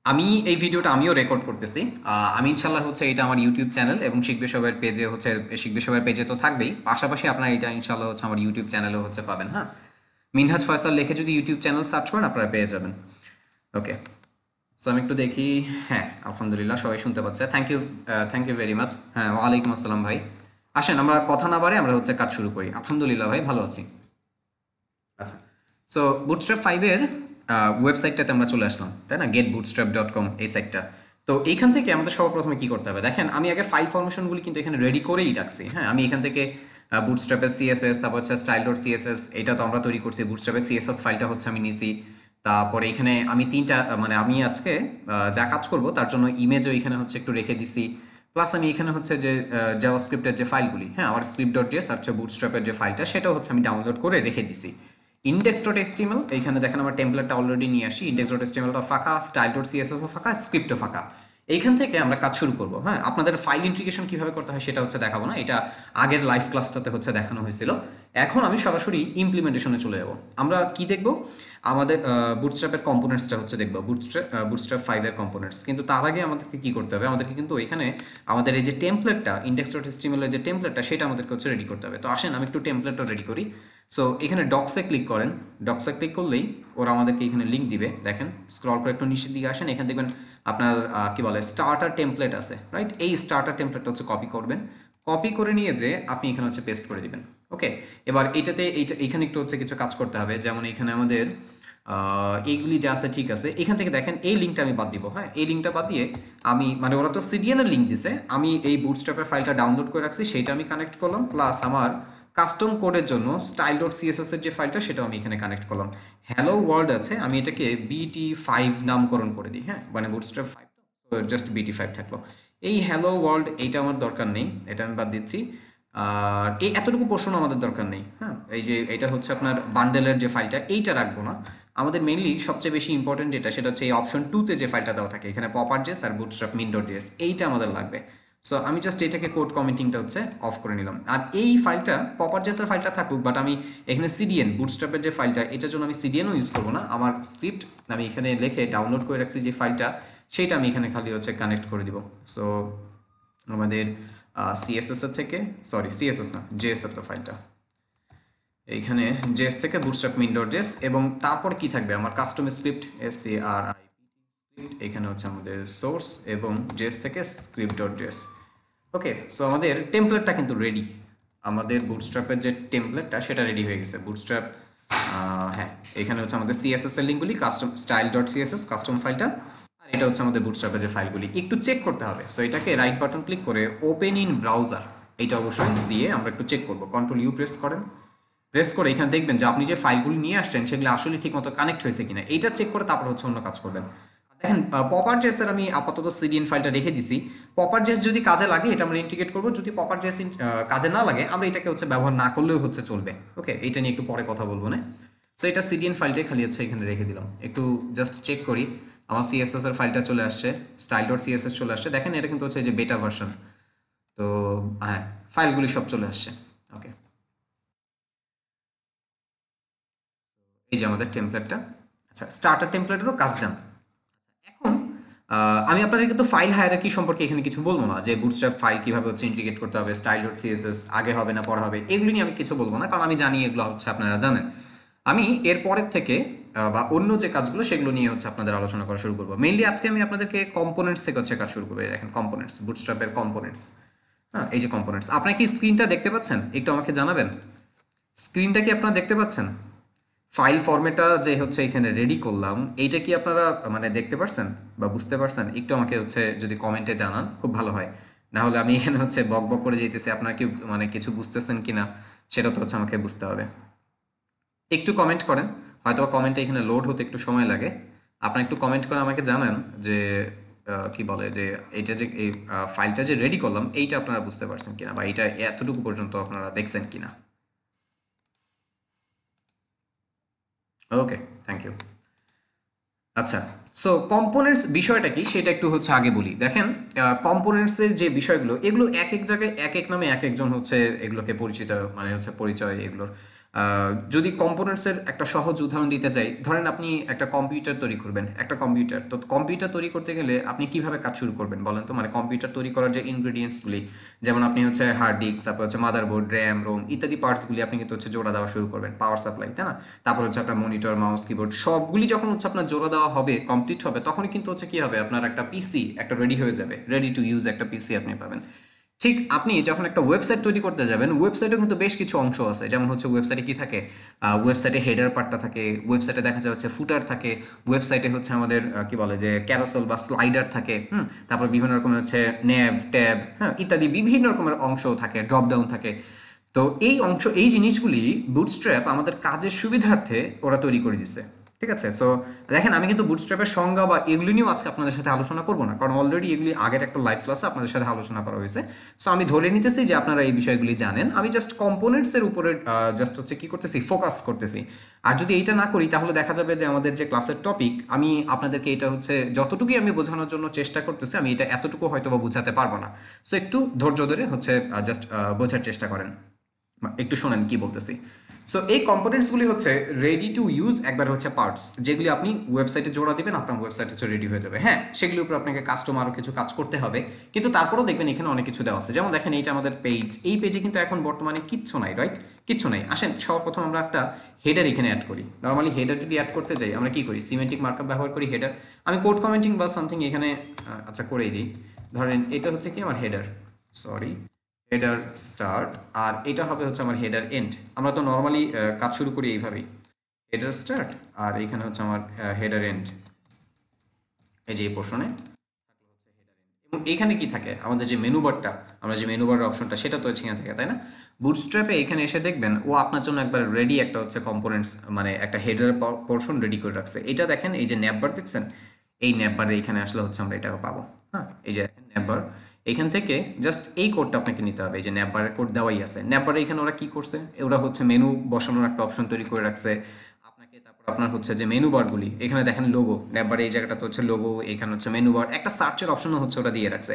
আমি এই ভিডিওটা আমিও রেকর্ড করতেছি। আমি ইনশাল্লাহ হচ্ছে এটা আমার ইউটিউব চ্যানেল এবং শিখবে সবার পেজে হচ্ছে, শিখবে সবার পেজে তো থাকবেই, পাশাপাশি আপনারা এটা ইনশাল্লাহ হচ্ছে আমার ইউটিউব চ্যানেলেও হচ্ছে পাবেন। হ্যাঁ, মিনহাজ ফয়সাল লিখে যদি ইউটিউব চ্যানেল সার্চ করেন আপনারা পেয়ে যাবেন। ওকে, সো আমি একটু দেখি। হ্যাঁ, আলহামদুলিল্লাহ সবাই শুনতে পাচ্ছে। Thank you very much. হ্যাঁ, ওয়ালাইকুম আসসালাম ভাই। আসেন আমরা কথা না বাড়ে আমরা হচ্ছে কাজ শুরু করি। আলহামদুলিল্লাহ ভাই, ভালো আছি। আচ্ছা, সো বুটস্ট্র্যাপ 5 এর ওয়েবসাইটটাতে আমরা চলে আসলাম, তাই না? getbootstrap.com এই সাইটটা। তো এইখান থেকে আমাদের সর্বপ্রথমে কি করতে হবে দেখেন, আমি আগে ফাইল ফরমেশনগুলি কিন্তু এখানে রেডি করেই রাখছি। হ্যাঁ, আমি এখান থেকে বুটস্ট্র্যাপের সিএসএস, তারপর হচ্ছে স্টাইল ডট সিএসএস, এটা তো আমরা তৈরি করছি। বুটস্ট্র্যাপের সিএসএস ফাইলটা হচ্ছে আমি নিছি। তারপরে এখানে আমি তিনটা মানে আমি আজকে যা কাজ করব তার জন্য ইমেজও এখানে হচ্ছে একটু রেখে দিছি। প্লাস আমি এখানে হচ্ছে যে জাভাস্ক্রিপ্টের যে ফাইলগুলি, হ্যাঁ, আমার স্ক্রিপ্ট ডট জেএস আর হচ্ছে বুটস্ট্র্যাপের যে ফাইলটা সেটাও হচ্ছে আমি ডাউনলোড করে রেখে দিছি। ইন্ডেক্স ডট এসটিএমএল, এইখানে দেখেন আমার টেমপ্লেটটা অলরেডি নিয়ে আসি। ইন্ডেক্স ডট এসটিএমএলটা ফাঁকা, স্টাইল ডট সিএসএসও ফাঁকা, স্ক্রিপ্টও ফাঁকা। এইখান থেকে আমরা কাজ শুরু করব। হ্যাঁ, আপনাদের ফাইল ইন্টিগ্রেশন কীভাবে করতে হয় সেটা হচ্ছে দেখাবো না, এটা আগের লাইভ ক্লাসটাতে হচ্ছে দেখানো হয়েছিল। এখন আমি সরাসরি ইমপ্লিমেন্টেশনে চলে যাব। আমরা কি দেখব? আমাদের বুটস্ট্র্যাপের কম্পোনেন্টসটা হচ্ছে দেখব, বুটস্ট্র্যাপ 5 এর কম্পোনেন্টস। কিন্তু তার আগে আমাদেরকে কি করতে হবে? আমাদেরকে কিন্তু এখানে আমাদের এই যে টেমপ্লেটটা, ইন্ডেক্স ডট এসটিএমএল এর যে টেমপ্লেটটা সেটা আমাদেরকে হচ্ছে রেডি করতে হবে। তো আসেন আমি একটু টেমপ্লেটটা রেডি করি। সো এখানে ডক্সে ক্লিক করেন। ডক্সে ক্লিক করলেই ওরা আমাদেরকে এখানে লিঙ্ক দিবে। দেখেন, স্ক্রল করে একটু নিচের দিকে আসেন, এখানে দেখবেন আপনার কি বলে স্টার্টার টেমপ্লেট আছে, রাইট? এই স্টার্টার টেমপ্লেটটা হচ্ছে কপি করবেন। কপি করে নিয়ে যে আপনি এখানে হচ্ছে পেস্ট করে দিবেন। ওকে, এবার এখানে একটু হচ্ছে কিছু কাজ করতে হবে। যেমন এখানে আমাদের এইগুলি যা আছে ঠিক আছে। এখান থেকে দেখেন এই লিঙ্কটা আমি বাদ দিব। হ্যাঁ, এই লিঙ্কটা বাদ দিয়ে আমি মানে ওরা তো সিডিএন এর লিঙ্ক দিছে, আমি এই বুটস্ট্র্যাপের ফাইলটা ডাউনলোড করে রাখছি, সেইটা আমি কানেক্ট করলাম। প্লাস আমার কাস্টম কোডের জন্য স্টাইল ডট সিএসএস এর যে ফাইলটা সেটাও আমি এখানে কানেক্ট করলাম। হ্যালো ওয়ার্ল্ড আছে, আমি এটাকে BT5 নামকরণ করে দিই। হ্যাঁ, মানে বুটস্ট্র্যাপ 5 তো জাস্ট BT5 থাকলো। এই হ্যালো ওয়ার্ল্ড এইটা আমার দরকার নেই, এটা আমি বাদ দিচ্ছি। আর এই এতটুকু পোর্শন আমাদের দরকার নেই। হ্যাঁ, এই যে এটা হচ্ছে আপনার বান্ডেলের যে ফাইলটা, এইটা রাখবো না। আমাদের মেইনলি সবচেয়ে বেশি ইম্পর্টেন্ট যেটা সেটা হচ্ছে এই অপশন 2তে যে ফাইলটা দেওয়া থাকে, এখানে পপার.js আর বুটস্ট্র্যাপ min.js, এইটা আমাদের লাগবে। সো আমি জাস্ট এটাকে কোড কমেন্টিংটা হচ্ছে অফ করে নিলাম। আর এই ফাইলটা পপার.js এর ফাইলটা থাকুক, বাট আমি এখানে সিডিএন বুটস্ট্র্যাপের যে ফাইলটা, এটার জন্য আমি সিডিএনও ইউজ করবো না। আমার স্ক্রিপ্ট আমি এখানে লিখে ডাউনলোড করে রাখছি যে ফাইলটা, সেইটা আমি এখানে খালি হচ্ছে কানেক্ট করে দিব। সো আমাদের সিএসএস এর থেকে, সরি সিএসএস না, জেএস এর তো ফাইলটা এইখানে, জেএস থেকে বুটস্ট্র্যাপ min.js, এবং তারপর কি থাকবে আমার কাস্টম স্ক্রিপ্ট SCRIPT স্ক্রিপ্ট, এখানে হচ্ছে আমাদের সোর্স এবং জেএস থেকে script.js। ওকে, সো আমাদের টেমপ্লেটটা কিন্তু রেডি। আমাদের বুটস্ট্র্যাপের যে টেমপ্লেটটা সেটা রেডি হয়ে গেছে। বুটস্ট্র্যাপ, হ্যাঁ, এখানে হচ্ছে আমাদের সিএসএস এর লিঙ্কগুলি, custom style dot CSS custom ফাইলটা, আর এটা হচ্ছে আমাদের বুটস্ট্র্যাপের যে ফাইলগুলি। একটু চেক করতে হবে। সো এটাকে রাইট বাটন ক্লিক করে ওপেন ইন ব্রাউজার, এইটা অবশ্যই দিয়ে আমরা একটু চেক করবো। Ctrl+U প্রেস করেন, প্রেস করে এখানে দেখবেন যে আপনি যে ফাইলগুলি নিয়ে আসছেন সেগুলো আসলে ঠিকমতো কানেক্ট হয়েছে কিনা, এইটা চেক করে তারপর হচ্ছে অন্য কাজ করবেন। দেখেন, পপার.js এর আমি আপাতত সিডিএন ফাইলটা রেখে দিছি। পপার.js যদি কাজে লাগে এটা আমরা ইন্টিগ্রেট করবো, যদি পপার.js কাজে না লাগে আমরা এটাকে হচ্ছে ব্যবহার না করলেও হচ্ছে চলবে। ওকে, এটা নিয়ে একটু পরে কথা বলবো না। সো এটা সিডিএন ফাইলটাই খালি হচ্ছে এখানে রেখে দিলাম। একটু জাস্ট চেক করি, আমার সিএসএস এর ফাইলটা চলে আসছে, স্টাইল ডট সিএসএস চলে আসছে। দেখেন এটা কিন্তু হচ্ছে যে বেটা ভার্সন। তো হ্যাঁ, ফাইলগুলি সব চলে আসছে। ওকে, এই যে আমাদের টেমপ্লেটটা। আচ্ছা, স্টার্টার টেমপ্লেটেরও কাজ ডান। এখন আমি আপনাদের কিন্তু ফাইল হায়ারার্কি সম্পর্কে এখানে কিছু বলবো না, যে বুটস্ট্র্যাপ ফাইল কিভাবে হচ্ছে ইন্টিগ্রেট করতে হবে, স্টাইল ডট সিএসএস আগে হবে না পরে হবে, এগুলি নিয়ে আমি কিছু বলবো না, কারণ আমি জানি এগুলো হচ্ছে আপনারা জানেন। আমি এর পরের থেকে বা অন্য যে কাজগুলো সেগুলো নিয়ে হচ্ছে আপনাদের আলোচনা করা শুরু করবো। মেইনলি আজকে আমি আপনাদেরকে কম্পোনেন্টস থেকে হচ্ছে কাজ শুরু করবো। দেখেন কম্পোনেন্টস, বুটস্ট্র্যাপের কম্পোনেন্টস। হ্যাঁ, এই যে কম্পোনেন্টস, আপনারা কি স্ক্রিনটা দেখতে পাচ্ছেন? একটু আমাকে জানাবেন, স্ক্রিনটা কি আপনারা দেখতে পাচ্ছেন? ফাইল ফরম্যাটটা যে হচ্ছে এখানে রেডি করলাম, এইটা কি আপনারা মানে দেখতে পারছেন বা বুঝতে পারছেন? একটু আমাকে হচ্ছে যদি কমেন্টে জানান খুব ভালো হয়। না হলে আমি এখানে হচ্ছে বক বক করে যেতেছি, আপনারা কি মানে কিছু বুঝতেছেন কিনা সেটা তো হচ্ছে আমাকে বুঝতে হবে। একটু কমেন্ট করেন, হয়তো কমেন্টে এখানে লোড হতে একটু সময় লাগে। আপনারা একটু কমেন্ট করে আমাকে জানান যে কি বলে যে এইটা যে এই ফাইলটা যে রেডি করলাম এইটা আপনারা বুঝতে পারছেন কিনা, বা এইটা এতটুকু পর্যন্ত আপনারা দেখছেন কিনা। ওকে, থ্যাংক ইউ। আচ্ছা, সো কম্পোনেন্টস বিষয়টা কি সেটা একটু হচ্ছে আগে বলি। দেখেন, কম্পোনেন্টসের যে বিষয়গুলো এগুলো এক এক জায়গায় এক এক নামে এক একজন হচ্ছে এগুলোকে পরিচিত, মানে হচ্ছে পরিচয় এগুলোর। যদি কম্পোনেন্টসের একটা সহজ উদাহরণ দিতে চাই, ধরেন আপনি একটা কম্পিউটার তৈরি করবেন, একটা কম্পিউটার, তো কম্পিউটার তৈরি করতে গেলে আপনি কিভাবে কাজ শুরু করবেন বলেন তো? মানে কম্পিউটার তৈরি করার যে ইনগ্রেডিয়েন্টসগুলি, যেমন আপনি হচ্ছে হার্ড ডিস্ক, তারপর হচ্ছে মাদারবোর্ড, র্যাম, রোম ইত্যাদি পার্টসগুলি আপনি কিন্তু হচ্ছে জোড়া দেওয়া শুরু করবেন, পাওয়ার সাপ্লাই, তাই না? তারপর হচ্ছে আপনার মনিটর, মাউস, কিবোর্ড সবগুলি যখন হচ্ছে আপনার জোড়া দেওয়া হবে, কমপ্লিট হবে, তখনই কিন্তু হচ্ছে কি হবে, আপনার একটা পিসি একটা রেডি হয়ে যাবে, রেডি টু ইউজ একটা পিসি আপনি পাবেন। ঠিক আপনি যখন একটা ওয়েবসাইট তৈরি করতে যাবেন, ওয়েবসাইটে কিন্তু বেশ কিছু অংশ আছে, যেমন হচ্ছে ওয়েবসাইটে কি থাকে, ওয়েবসাইটে হেডার পার্টটা থাকে, ওয়েবসাইটে দেখা যায় হচ্ছে ফুটার থাকে, ওয়েবসাইটে হচ্ছে আমাদের কি বলে যে ক্যারোসেল বা স্লাইডার থাকে, তারপর বিভিন্ন রকমের হচ্ছে ন্যাভ, ট্যাব, হ্যাঁ ইত্যাদি বিভিন্ন রকমের অংশ থাকে, ড্রপ ডাউন থাকে। তো এই জিনিসগুলি বুটস্ট্র্যাপ আমাদের কাজের সুবিধার্থে ওরা তৈরি করে দিছে। ঠিক আছে, সো দেখেন আমি কিন্তু বুটস্ট্র্যাপের সংজ্ঞা বা এগুলি নিয়েও আজকে আপনাদের সাথে আলোচনা করব না, কারণ অলরেডি এগুলি আগের একটা লাইভ ক্লাসে আপনাদের সাথে আলোচনা করা হয়েছে। সো আমি ধরে নিতেছি যে আপনারা এই বিষয়গুলি জানেন, আমি জাস্ট কম্পোনেন্টসের উপরে জাস্ট হচ্ছে কি করতেছি, ফোকাস করতেছি। আর যদি এইটা না করি তাহলে দেখা যাবে যে আমাদের যে ক্লাসের টপিক, আমি আপনাদেরকে এটা হচ্ছে যতটুকুই আমি বোঝানোর জন্য চেষ্টা করতেছি, আমি এটা এতটুকু হয়তো বা বোঝাতে পারবো না। সো একটু ধৈর্য ধরে হচ্ছে জাস্ট বোঝার চেষ্টা করেন, একটু শোনেন কি বলতেছি। সো এই কম্পোনেন্টসগুলি হচ্ছে রেডি টু ইউজ, একবার হচ্ছে পার্টস যেগুলি আপনি ওয়েবসাইটে জোড়া দিবেন, আপনার ওয়েবসাইট হচ্ছে রেডি হয়ে যাবে। হ্যাঁ, সেগুলির উপর আপনাকে কাস্টম আরও কিছু কাজ করতে হবে, কিন্তু তারপরেও দেখবেন এখানে অনেক কিছু দেওয়া আছে। যেমন দেখেন এইটা আমাদের পেজ, এই পেজে কিন্তু এখন বর্তমানে কিচ্ছু নাই, রাইট? কিচ্ছু নাই। আসেন সর্বপ্রথম আমরা একটা হেডার এখানে অ্যাড করি। নর্মালি হেডার যদি অ্যাড করতে যাই আমরা কি করি, সিমেন্টিক মার্কআপ ব্যবহার করি হেডার। আমি কোড কমেন্টিং বা সামথিং এখানে আচ্ছা করেই দিই। ধরেন এটা হচ্ছে কি আমার হেডার, সরি হেডার স্টার্ট, আর এটা হবে হচ্ছে আমার হেডার এন্ড। আমরা তো নর্মালি কাজ শুরু করি এইভাবেই, হেডার স্টার্ট আর এখানে হচ্ছে আমার হেডার এন্ড, এই যে এই পোর্শনে। এবং এখানে কি থাকে, আমাদের যে মেনু বারটা, আমরা যে মেনু বারের অপশনটা সেটা তো এখানে থাকে, তাই না? বুটস্ট্র্যাপে এখানে এসে দেখবেন ও আপনার জন্য একবার রেডি একটা হচ্ছে কম্পোনেন্টস, মানে একটা হেডার পোর্শন রেডি করে রাখছে। এটা দেখেন এই যে ন্যাপবার দেখছেন, এই ন্যাপবারে এখানে আসলে হচ্ছে আমরা এটা পাবো। হ্যাঁ, এই যে দেখেন ন্যাপবার, এখান থেকে জাস্ট এই কোডটা আপনাকে নিতে হবে। এই যে ন্যাপবারের কোড দেওয়াই আছে। ন্যাপবারে এখানে ওরা কি করছে, ওরা হচ্ছে মেনু বসানোর একটা অপশন তৈরি করে রাখছে আপনাকে। তারপর আপনার হচ্ছে যে মেনু বারগুলি, এখানে দেখেন লোগো, ন্যাপবারে এই জায়গাটাতে হচ্ছে লোগো, এখানে হচ্ছে মেনু বার, একটা সার্চের অপশনও হচ্ছে ওরা দিয়ে রাখছে।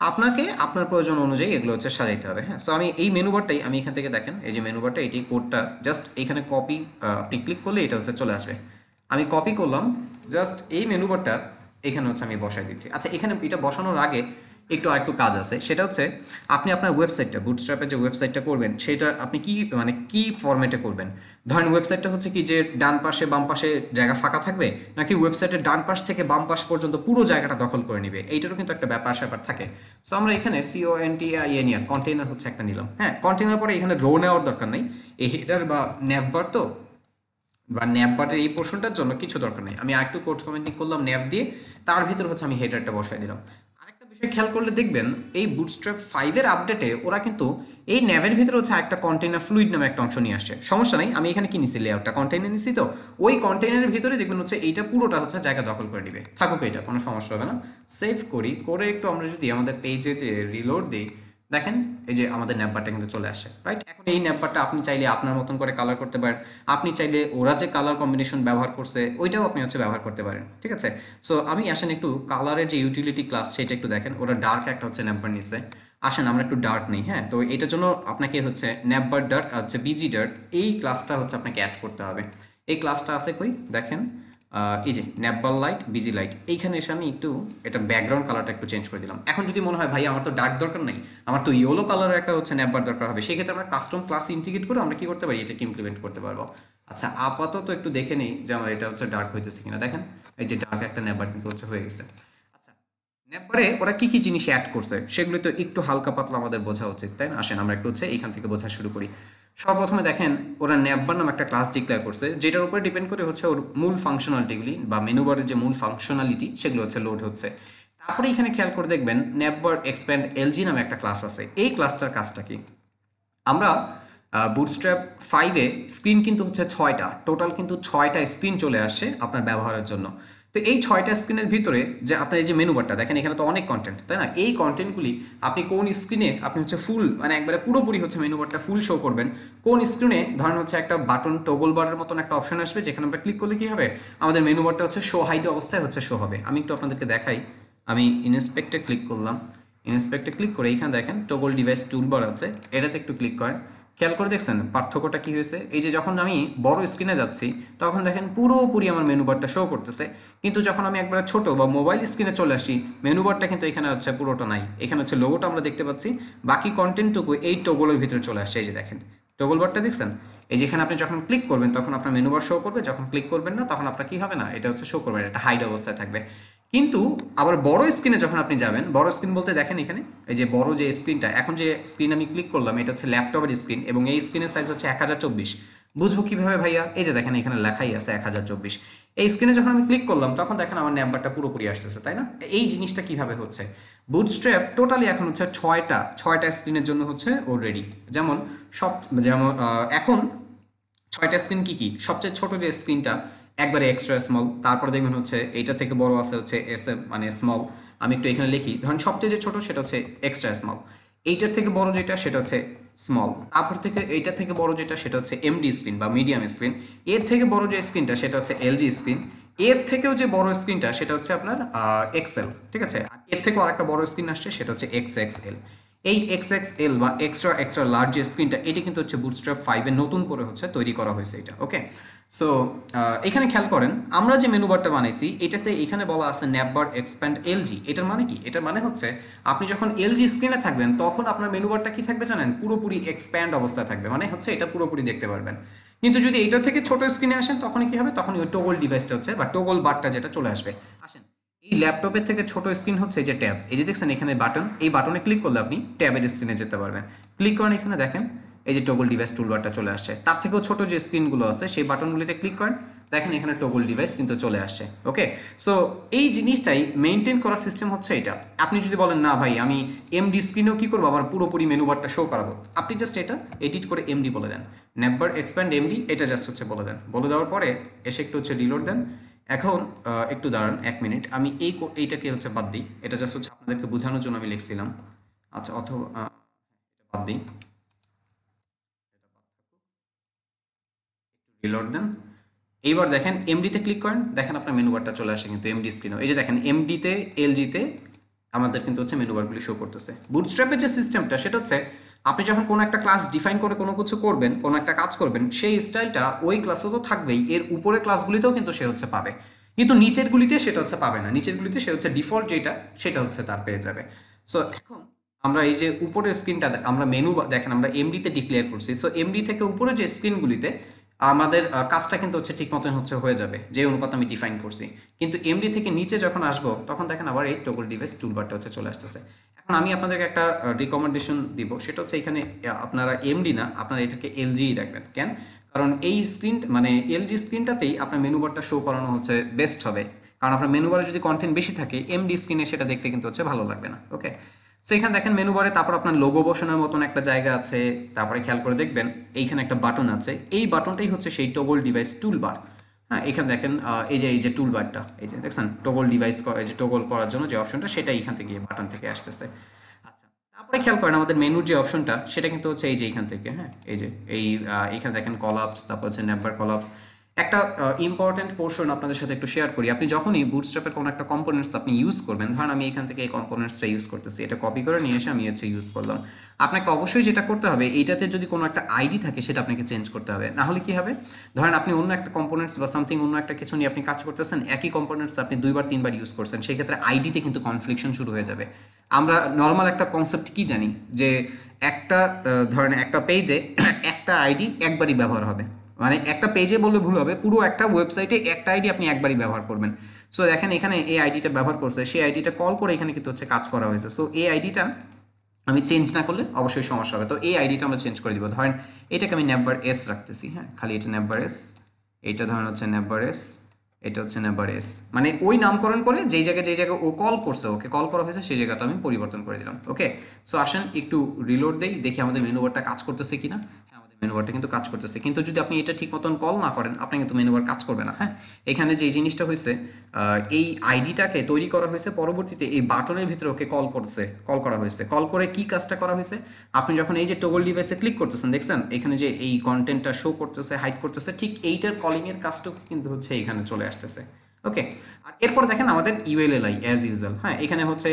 আপনাকে আপনার প্রয়োজন অনুযায়ী এগুলো হচ্ছে সাজাইতে হবে। হ্যাঁ, সো আমি এই মেনু বারটাই, আমি এখান থেকে দেখেন এই যে মেনু বারটা, এটি কোডটা জাস্ট এখানে কপি, আপনি ক্লিক করলে এটা হচ্ছে চলে আসবে। আমি কপি করলাম, জাস্ট এই মেনু বারটা এখানে হচ্ছে আমি বসাই দিচ্ছি। আচ্ছা, এখানে এটা বসানোর আগে আরেকটু কাজ আছে, সেটা হচ্ছে আপনি আপনার ওয়েবসাইটটা, বুটস্ট্র্যাপের যে ওয়েবসাইটটা করবেন সেটা আপনি কি মানে কি ফরম্যাটে করবেন। ধরেন ওয়েবসাইটটা হচ্ছে কি যে ডান পাশে বাম পাশে জায়গা ফাঁকা থাকবে, নাকি ওয়েবসাইটের ডান পাশ থেকে বাম পাশ পর্যন্ত পুরো জায়গাটা দখল করে নেবে, এইটারও কিন্তু একটা ব্যাপার স্যাপার থাকে। সো আমরা এখানে CONTINER কন্টেইনার হচ্ছে একটা নিলাম। হ্যাঁ, কন্টেইনার পরে এখানে রো নেওয়ার দরকার নেই, এই হেডার বা ন্যাভবার তো বা ন্যাপ বাটের এই পোর্শনটার জন্য কিছু দরকার নেই। আমি আরেকটু কোড কমেন্টিং করলাম ন্যাপ দিয়ে, তার ভিতর হচ্ছে আমি হেডারটা বসাই দিলাম। আরেকটা বিষয় খেয়াল করলে দেখবেন এই বুটস্ট্র্যাপ 5 এর আপডেটে ওরা কিন্তু এই ন্যাভের ভিতরে হচ্ছে একটা কন্টেইনার ফ্লুইড নামে একটা অংশ নিয়ে আসছে। সমস্যা নাই, আমি এখানে কি নিছি, লেআউটটা কন্টেইনার নিছি, তো ওই কন্টেইনারের ভিতরে দেখবেন হচ্ছে এইটা পুরোটা হচ্ছে জায়গা দখল করে দিবে, থাকুক, এটা কোনো সমস্যা হবে না। সেভ করি, করে একটু আমরা যদি আমাদের পেজে যে রিলোড দিই, দেখেন এই যে আমাদের ন্যাপবারটা কিন্তু চলে আসে, রাইট? এখন এই ন্যাপবারটা আপনি চাইলে আপনার মতন করে কালার করতে পারেন, আপনি চাইলে ওরা যে কালার কম্বিনেশন ব্যবহার করছে ওইটাও আপনি হচ্ছে ব্যবহার করতে পারেন। ঠিক আছে, সো আমি আসেন একটু কালারের যে ইউটিলিটি ক্লাস সেটা একটু দেখেন, ওরা ডার্ক একটা হচ্ছে ন্যাপবার নিছে। আসেন আমরা একটু ডার্ক নেই। হ্যাঁ, তো এটার জন্য আপনাকে হচ্ছে ন্যাপবার ডার্ক আর হচ্ছে বিজি ডার্ক, এই ক্লাসটা হচ্ছে আপনাকে অ্যাড করতে হবে। এই ক্লাসটা আছে কই দেখেন, এই যে ন্যাপবার লাইট, বিজি লাইট, এইখানে এসে আমি একটু এটা ব্যাকগ্রাউন্ড কালারটা একটু চেঞ্জ করে দিলাম। এখন যদি মনে হয় ভাই আমার তো ডার্ক দরকার নেই, আমার তো ইয়েলো কালারের একটা হচ্ছে ন্যাপবার দরকার হবে, সেক্ষেত্রে আমরা কাস্টম ক্লাস ইন্টিগ্রেট করে আমরা কি করতে পারি, এটাকে ইমপ্লিমেন্ট করতে পারবো। আচ্ছা, আপাতত একটু দেখে নেই যে আমার এটা হচ্ছে ডার্ক হইতেছে কিনা। দেখেন এই যে ডার্ক একটা ন্যাপবার কিন্তু হচ্ছে হয়ে গেছে। আচ্ছা, ন্যাপবারে ওরা কি কি জিনিস অ্যাড করছে সেগুলো তো একটু হালকা পাতলা আমাদের বোঝা উচিত, তাই না? আসেন আমরা একটু হচ্ছে এইখান থেকে বোঝা শুরু করি। সর্বপ্রথমে দেখেন ওরা ন্যাপবার নামে একটা ক্লাস ডিক্লেয়ার করছে, যেটার উপরে ডিপেন্ড করে হচ্ছে ওর মূল ফাংশনালিটিগুলি বা মেনুবারের যে মূল ফাংশনালিটি সেগুলো হচ্ছে লোড হচ্ছে। তারপরে এখানে খেয়াল করে দেখবেন ন্যাপবার এক্সপ্যান্ড এলজি নামে একটা ক্লাস আছে। এই ক্লাসটার কাজটা কি, আমরা বুটস্ট্র্যাপ 5-এ স্ক্রিন কিন্তু হচ্ছে 6টা, টোটাল কিন্তু 6টা স্ক্রিন চলে আসে আপনার ব্যবহারের জন্য। তো এই 6টা স্ক্রিনের ভিতরে যে আপনার এই যে মেনু বারটা দেখেন, এখানে তো অনেক কন্টেন্ট, তাই না? এই কন্টেন্টগুলি আপনি কোন স্ক্রিনে আপনি হচ্ছে ফুল মানে একবারে পুরোপুরি হচ্ছে মেনু বারটা ফুল শো করবেন, কোন স্ক্রিনে ধরেন হচ্ছে একটা বাটন টগল বারের মতন একটা অপশন আসবে, যেখানে আমরা ক্লিক করলে কি হবে, আমাদের মেনু বারটা হচ্ছে শো হাইড অবস্থায় হচ্ছে শো হবে। আমি একটু আপনাদেরকে দেখাই, আমি ইনস্পেক্টে ক্লিক করলাম, ইনস্পেক্টে ক্লিক করে এইখানে দেখেন টগল ডিভাইস টুলবার আছে, এটাতে একটু ক্লিক করেন। খেয়াল করে দেখছেন পার্থক্যটা কি হয়েছে? এই যে যখন আমি বড় স্ক্রিনে যাচ্ছি তখন দেখেন পুরোপুরি আমার মেনু বারটা শো করতেছে, কিন্তু যখন আমি একবার ছোট বা মোবাইল স্ক্রিনে চলে আসি মেনু বারটা কিন্তু এখানে হচ্ছে পুরোটা নাই, এখানে হচ্ছে লোগোটা আমরা দেখতে পাচ্ছি, বাকি কন্টেন্টটুকু এই টগলের ভিতরে চলে আসছে। এই যে দেখেন টগল বারটা দেখছেন, এই যেখানে আপনি যখন ক্লিক করবেন তখন আপনার মেনু বার শো করবে, যখন ক্লিক করবেন না তখন আপনার কি হবে না, এটা হচ্ছে শো করবে না, এটা হাইড অবস্থায় থাকবে। কিন্তু আবার বড় স্ক্রিনে যখন আপনি যাবেন, বড় স্ক্রিন বলতে দেখেন এখানে এই যে বড় যে স্ক্রিনটা, এখন যে স্ক্রিন আমি ক্লিক করলাম এটা হচ্ছে ল্যাপটপের স্ক্রিন এবং এই স্ক্রিনের সাইজ হচ্ছে 1024। বুঝবো কিভাবে ভাইয়া? এই যে দেখেন এখানে লেখাই আছে 1024। এই স্ক্রিনে যখন আমি ক্লিক করলাম তখন দেখেন আমার নাম্বারটা পুরোপুরি আসতেছে, তাই না? এই জিনিসটা কিভাবে হচ্ছে? বুটস্ট্র্যাপ টোটালি এখন হচ্ছে ছয়টা স্ক্রিনের জন্য হচ্ছে ও রেডি। যেমন যেমন এখন 6টা স্ক্রিন কি কি? সবচেয়ে ছোট যে স্ক্রিনটা একবারে এক্সট্রা স্মল, তারপরে দেখবেন হচ্ছে এইটা থেকে বড় আছে হচ্ছে এস এম মানে স্মল। আমি একটু এখানে লিখি, ধরেন সবচেয়ে যে ছোট সেটা হচ্ছে এক্সট্রা স্মল, এইটার থেকে বড় যেটা সেটা হচ্ছে স্মল, তারপর থেকে এইটা থেকে বড় যেটা সেটা হচ্ছে এমডি স্ক্রিন বা মিডিয়াম স্ক্রিন, এর থেকে বড় যে স্ক্রিনটা সেটা হচ্ছে এলজি স্ক্রিন, এর থেকেও যে বড় স্ক্রিনটা সেটা হচ্ছে আপনার এক্সেল, ঠিক আছে? আর এর থেকেও আরেকটা বড় স্ক্রিন আসছে সেটা হচ্ছে এক্সএক্সএল। এই এক্সএক্সএল বা এক্সট্রা এক্সট্রা লার্জ যে স্ক্রিনটা এটা কিন্তু হচ্ছে বুটস্ট্র্যাপ 5 এ নতুন করে হচ্ছে তৈরি করা হয়েছে এটা, ওকে? সো এখানে খেয়াল করেন আমরা যে মেনু বারটা বানাইছি এটাতে এখানে বলা আছে ন্যাপবার এক্সপ্যান্ড এলজি। এটার মানে কি? এটার মানে হচ্ছে আপনি যখন এলজি স্ক্রিনে থাকবেন তখন আপনার মেনু বারটা কি থাকবে জানেন? পুরোপুরি এক্সপ্যান্ড অবস্থায় থাকবে, মানে হচ্ছে এটা পুরোপুরি দেখতে পারবেন। কিন্তু যদি এটা থেকে ছোট স্ক্রিনে আসেন তখন কি হবে? তখন ওই টোগল ডিভাইসটা হচ্ছে বা টোগল বারটা যেটা চলে আসবে। আসেন এই ল্যাপটপের থেকে ছোট স্ক্রিন হচ্ছে এই যে ট্যাব, এই যে দেখছেন এখানে বাটন, এই বাটনে ক্লিক করলে আপনি ট্যাবের স্ক্রিনে যেতে পারবেন। ক্লিক করেন এখানে দেখেন এই যে টগল ডিভাইস টুলবারটা চলে আসছে। তার থেকেও ছোট যে স্ক্রিনগুলো আছে সেই বাটনগুলিতে ক্লিক করেন, দেখেন এখানে টগল ডিভাইস কিন্তু চলে আসছে, ওকে? সো এই জিনিসটাই মেনটেন করার সিস্টেম হচ্ছে এটা। আপনি যদি বলেন না ভাই আমি এমডি স্ক্রিনেও কি করবো আবার পুরোপুরি মেনু বারটা শো করাবো, আপনি জাস্ট এটা এডিট করে এমডি বলে দেন, নেভার এক্সপ্যান্ড এমডি, এটা জাস্ট হচ্ছে বলে দেন। বলে দেওয়ার পরে এসে একটু হচ্ছে রিলোড দেন। এখন একটু দাঁড়ান 1 মিনিট, আমি এইটাকে হচ্ছে বাদ দিই, এটা জাস্ট হচ্ছে আপনাদেরকে বোঝানোর জন্য আমি লিখছিলাম। আচ্ছা অথবা বাদ দিই, রিলোড দেন। এইবার দেখেন এমডিতে ক্লিক করেন, দেখেন আপনার মেনু বারটা চলে আসে কিন্তু এমডি স্ক্রিনও। এই যে দেখেন এমডিতে এলজিতে আমাদের কিন্তু হচ্ছে মেনু বারগুলি শো করতেছে। বুটস্ট্র্যাপের যে সিস্টেমটা সেটা হচ্ছে আপনি যখন কোনো একটা ক্লাস ডিফাইন করে কোনো কিছু করবেন, কোনো একটা কাজ করবেন, সেই স্টাইলটা ওই ক্লাসে তো থাকবেই, এর উপরের ক্লাসগুলিতেও কিন্তু সে হচ্ছে পাবে, কিন্তু নিচের গুলিতে সেটা হচ্ছে পাবে না। নিচের গুলিতে সে হচ্ছে ডিফল্ট যেটা সেটা হচ্ছে তার পেয়ে যাবে। সো এখন আমরা এই যে উপরের স্ক্রিনটা আমরা মেনু দেখেন আমরা এমডিতে ডিক্লেয়ার করছি, সো এমডি থেকে উপরে যে স্ক্রিনগুলিতে আমাদের কাজটা কিন্তু হচ্ছে ঠিক মতন হচ্ছে হয়ে যাবে যে অনুপাত আমি ডিফাইন করছি। কিন্তু এমডি থেকে নিচে যখন আসবো তখন দেখেন আবার এই টগল ডিভাইস টুলবারটা হচ্ছে চলে আসতেছে। এখন আমি আপনাদেরকে একটা রিকমেন্ডেশন দিব, সেটা হচ্ছে এখানে আপনারা এমডি না, আপনারা এটাকে এলজি রাখবেন। কেন? কারণ এই স্ক্রিন মানে এলজি স্ক্রিনটাতেই আপনার মেনু বারটা শো করানো হচ্ছে বেস্ট হবে, কারণ আপনার মেনু বারে যদি কন্টেন্ট বেশি থাকে এমডি স্ক্রিনে সেটা দেখতে কিন্তু হচ্ছে ভালো লাগবে না, ওকে? সো এখানে দেখেন মেনু বারে তারপর আপনার লোগো বসানোর মতন একটা জায়গা আছে, তারপরে খেয়াল করে দেখবেন এইখানে একটা বাটন আছে, এই বাটনটাই হচ্ছে সেই টগল ডিভাইস টুলবার। হ্যাঁ এখানে দেখেন এই যে টুলবারটা, এই যে দেখছেন টগল ডিভাইস এই যে টগল করার জন্য যে অপশনটা সেটা এইখান থেকে বাটন থেকে আসতেছে। আচ্ছা তারপরে খেয়াল করেন আমাদের মেনুর যে অপশনটা সেটা কিন্তু হচ্ছে এই যে এইখান থেকে, হ্যাঁ এই যে এইখানে দেখেন কলাপস, তারপর হচ্ছে নেভার কলাপস। একটা ইম্পর্টেন্ট পোর্শন আপনাদের সাথে একটু শেয়ার করি। আপনি যখনই বুটস্ট্র্যাপের কোনো একটা কম্পোনেন্টস আপনি ইউজ করবেন, ধরেন আমি এখান থেকে এই কম্পোনেন্টসটা ইউজ করতেছি, এটা কপি করে নিয়ে এসে আমি হচ্ছে ইউজ করলাম। আপনাকে অবশ্যই যেটা করতে হবে এইটাতে যদি কোনো একটা আইডি থাকে সেটা আপনাকে চেঞ্জ করতে হবে, না হলে কি হবে? ধরেন আপনি অন্য একটা কম্পোনেন্টস বা সামথিং অন্য একটা কিছু নিয়ে আপনি কাজ করতেছেন, একই কম্পোনেন্টস আপনি 2 বার 3 বার ইউজ করছেন, সেই ক্ষেত্রে আইডিতে কিন্তু কনফ্লিকশন শুরু হয়ে যাবে। আমরা নর্মাল একটা কনসেপ্ট কি জানি যে একটা ধরেন একটা পেজে একটা আইডি একবারই ব্যবহার হবে, মানে একটা পেজে বললে ভুল হবে, পুরো একটা ওয়েবসাইটে একটা আইডি আপনি একবারই ব্যবহার করবেন। সো দেখেন এখানে এই আইডিটা ব্যবহার করছে, সেই আইডিটা কল করে এখানে কিন্তু হচ্ছে কাজ করা হয়েছে। সো এই আইডিটা আমি চেঞ্জ না করলে অবশ্যই সমস্যা হবে। তো এই আইডিটা আমরা চেঞ্জ করে দিব, ধরেন এটাকে আমি নেভার এস রাখতেছি, হ্যাঁ খালি এটা নেভার এস, এইটা ধরেন হচ্ছে নেভার এস, এটা হচ্ছে নেভার এস, মানে ওই নামকরণ করে যেই জায়গায় ও কল করছে, ওকে কল করা হয়েছে সেই জায়গাটা আমি পরিবর্তন করে দিলাম, ওকে? সো আসেন একটু রিলোড দেই, দেখি আমাদের মেনু বারটা কাজ করতেছে কিনা। হ্যাঁ আমাদের মেনু বারটা কিন্তু কাজ করতেছে, কিন্তু যদি আপনি এটা ঠিক মতন কল না করেন আপনি কিন্তু মেনু বার কাজ করবে না। হ্যাঁ এখানে যে জিনিসটা হয়েছে এই আইডিটাকে তৈরি করা হয়েছে পরবর্তীতে এই বাটনের ভিতরে ওকে কল করা হয়েছে, কল করে কি কাজটা করা হয়েছে? আপনি যখন এই যে টগল ডিভাইসে ক্লিক করতেছেন দেখছেন এখানে যে এই কন্টেন্টটা শো করতেছে হাইড করতেছে, ঠিক এইটার কলিংয়ের কাজটুকু কিন্তু হচ্ছে এখানে চলে আসতেছে, ওকে? আর এরপর দেখেন আমাদের ইউএলএলআই অ্যাজ ইউজুয়াল, হ্যাঁ এখানে হচ্ছে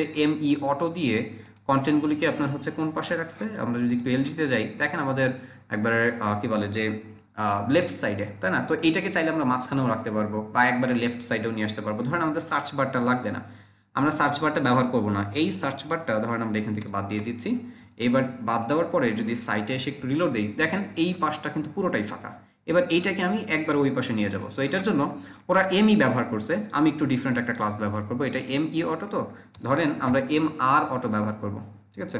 অটো দিয়ে কন্টেন্টগুলিকে আপনার হচ্ছে কোন পাশে রাখছে, আমরা যদি একটু এলজিতে যাই দেখেন আমাদের একবারে কি বলে যে লেফট সাইডে, তাই না? তো এইটাকে চাইলে আমরা মাঝখানেও রাখতে পারবো বা একবারে লেফট সাইডেও নিয়ে আসতে পারবো। ধরেন আমাদের সার্চ বারটা লাগবে না, আমরা সার্চ বারটা ব্যবহার করবো না, এই সার্চ বারটা ধরেন আমরা এখান থেকে বাদ দিয়ে দিচ্ছি। এবার বাদ দেওয়ার পরে যদি সাইটে এসে একটু রিলোড দিই, দেখেন এই পাশটা কিন্তু পুরোটাই ফাঁকা। এবার এইটাকে আমি একবার ওই পাশে নিয়ে যাবো। সো এটার জন্য ওরা এমই ব্যবহার করছে, আমি একটু ডিফারেন্ট একটা ক্লাস ব্যবহার করবো। এটা এম ই অটো, তো ধরেন আমরা এম আর অটো ব্যবহার করব, ঠিক আছে?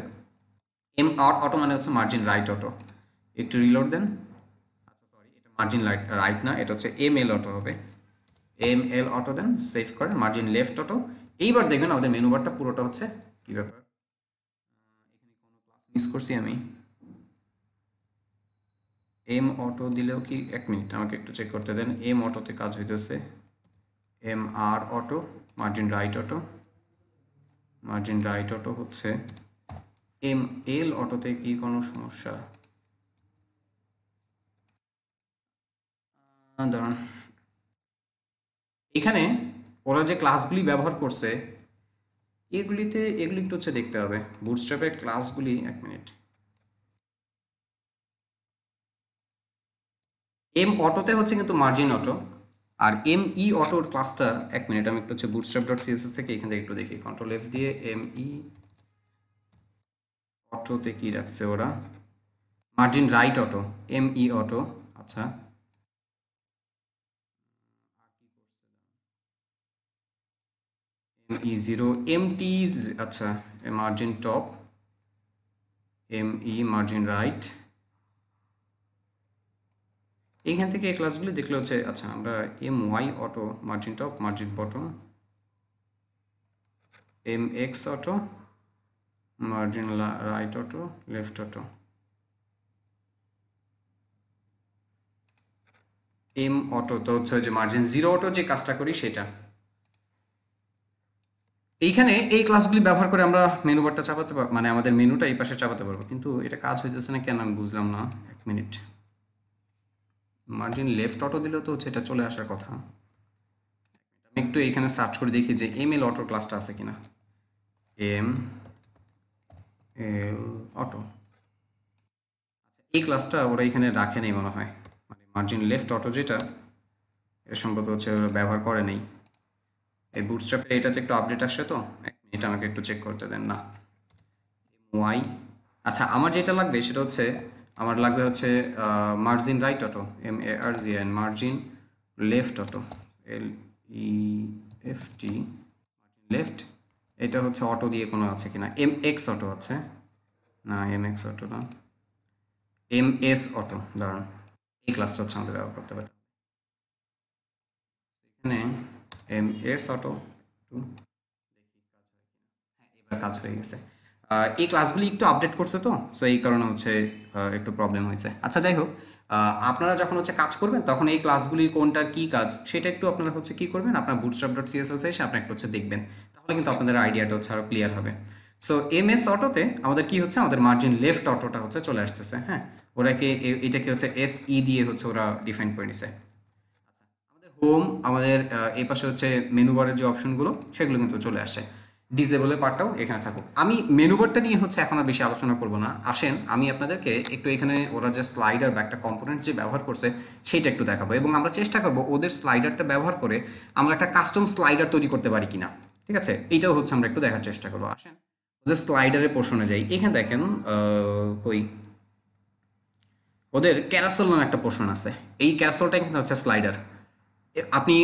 এম আর অটো মানে হচ্ছে মার্জিন রাইট অটো। একটু রিলোড দেন। আচ্ছা সরি, এটা মার্জিন রাইট না, এটা হচ্ছে এম এল অটো হবে। এম এল অটো দেন, সেভ করেন, মার্জিন লেফট অটো। এইবার দেখবেন আমাদের মেনু বারটা পুরোটা হচ্ছে কি ব্যাপার, এখানে কোনো ক্লাস মিস করছি আমি। এম অটো দিলেও কি, এক মিনিট আমাকে একটু চেক করতে দেন। এম অটোতে কাজ হইতেছে, M R auto, margin right auto. Margin right auto হচ্ছে এম এল অটোতে কি কোনো সমস্যা? দাঁড়ান, এখানে ওরা যে ক্লাসগুলি ব্যবহার করছে এগুলি একটু হচ্ছে দেখতে হবে, বুটস্ট্র্যাপের ক্লাসগুলি। এক মিনিট, এম অটোতে হচ্ছে কিন্তু মার্জিন অটো, আর এম ই অটোর ক্লাসটা, এক মিনিট আমি একটু হচ্ছে বুটস্ট্র্যাপ ডট সিএসএস থেকে এখান থেকে একটু দেখি, কন্ট্রোল এফ দিয়ে এম ই অটোতে কি রাখছে ওরা, margin right auto, M E auto. আচ্ছা, M E zero, M T, আচ্ছা margin top, M E margin right. এইখান থেকে এই ক্লাসগুলি দেখলে হচ্ছে, আচ্ছা আমরা M Y auto, margin top margin bottom, M X auto, margin right auto left auto, M auto তো হচ্ছে যে মার্জিন জিরো অটো যে কাজটা করি সেটা। এইখানে এই ক্লাসগুলি ব্যবহার করে আমরা মেনু বারটা চাপাতে পারবো, মানে আমাদের মেনুটা এই পাশে চাপাতে পারবো, কিন্তু এটা কাজ হইতেছে না কেন আমি বুঝলাম না। এক মিনিট, মার্জিন লেফট অটো দিলেও তো হচ্ছে এটা চলে আসার কথা। আমি একটু এখানে সার্চ করে দেখি যে এম এল অটো ক্লাসটা আছে কিনা। এম এল অটো, এই ক্লাসটা ওরা এখানে রাখে নেই মনে হয়, মানে মার্জিন লেফট অটো যেটা, এর সম্ভবত হচ্ছে ওরা ব্যবহার করে নেই। এই বুটস্ট্র্যাপের এটাতে একটু আপডেট আসছে, তো এক মিনিট আমাকে একটু চেক করতে দেন না। ওয়াই, আচ্ছা আমার যেটা লাগবে সেটা হচ্ছে, আমার লাগবে হচ্ছে margin right auto, M A R G N, margin left auto, L E F T, margin left. এটা হচ্ছে অটো দিয়ে কোনো আছে কিনা, এম এক্স অটো আছে না, এম এক্স অটো না, এম এস অটো, দাঁড়ান এই ক্লাসটা হচ্ছে আমাদের ব্যবহার করতে পারে। এখানে এম এস অটো, এবার কাজ হয়ে গেছে। এই ক্লাসগুলি একটু আপডেট করছে, তো সো এই কারণে হচ্ছে একটু প্রবলেম হয়েছে। আচ্ছা যাই হোক, আপনারা যখন হচ্ছে কাজ করবেন তখন এই ক্লাসগুলির কোনটার কি কাজ সেটা একটু আপনারা হচ্ছে কি করবেন, আপনার বুটস্ট্র্যাপ ডট সিএসএস এসে আপনি একটু হচ্ছে দেখবেন, তাহলে কিন্তু আপনাদের আইডিয়াটা হচ্ছে আরও ক্লিয়ার হবে। সো এম এস অটোতে আমাদের কি হচ্ছে, আমাদের মার্জিন লেফট অটোটা হচ্ছে চলে আসতেছে। হ্যাঁ, ওরাকে এটাকে হচ্ছে এস ই দিয়ে হচ্ছে ওরা ডিফাইন করে নিছে। আমাদের হোম, আমাদের এই পাশে হচ্ছে মেনু বারের যে অপশনগুলো সেগুলো কিন্তু চলে আসছে। ডিসেবলের পার্টটাও এখানে থাকুক। আমি মেনু বারটা নিয়ে হচ্ছে এখন আর বেশি আলোচনা করব না, আসেন আমি আপনাদেরকে একটু এখানে ওরা যে স্লাইডার বা একটা কম্পোনেন্ট যে ব্যবহার করছে সেইটা একটু দেখাবো, এবং আমরা চেষ্টা করব ওদের স্লাইডারটা ব্যবহার করে আমরা একটা কাস্টম স্লাইডার তৈরি করতে পারি কিনা। ঠিক আছে, এইটাও হচ্ছে আমরা একটু দেখার চেষ্টা করবো। আসেন ওদের স্লাইডারের পোর্শনে যাই। এখানে দেখেন কই, ওদের ক্যারাসেল নামে একটা পোর্শন আছে, এই ক্যারাসেলটা কিন্তু হচ্ছে স্লাইডার। আপনি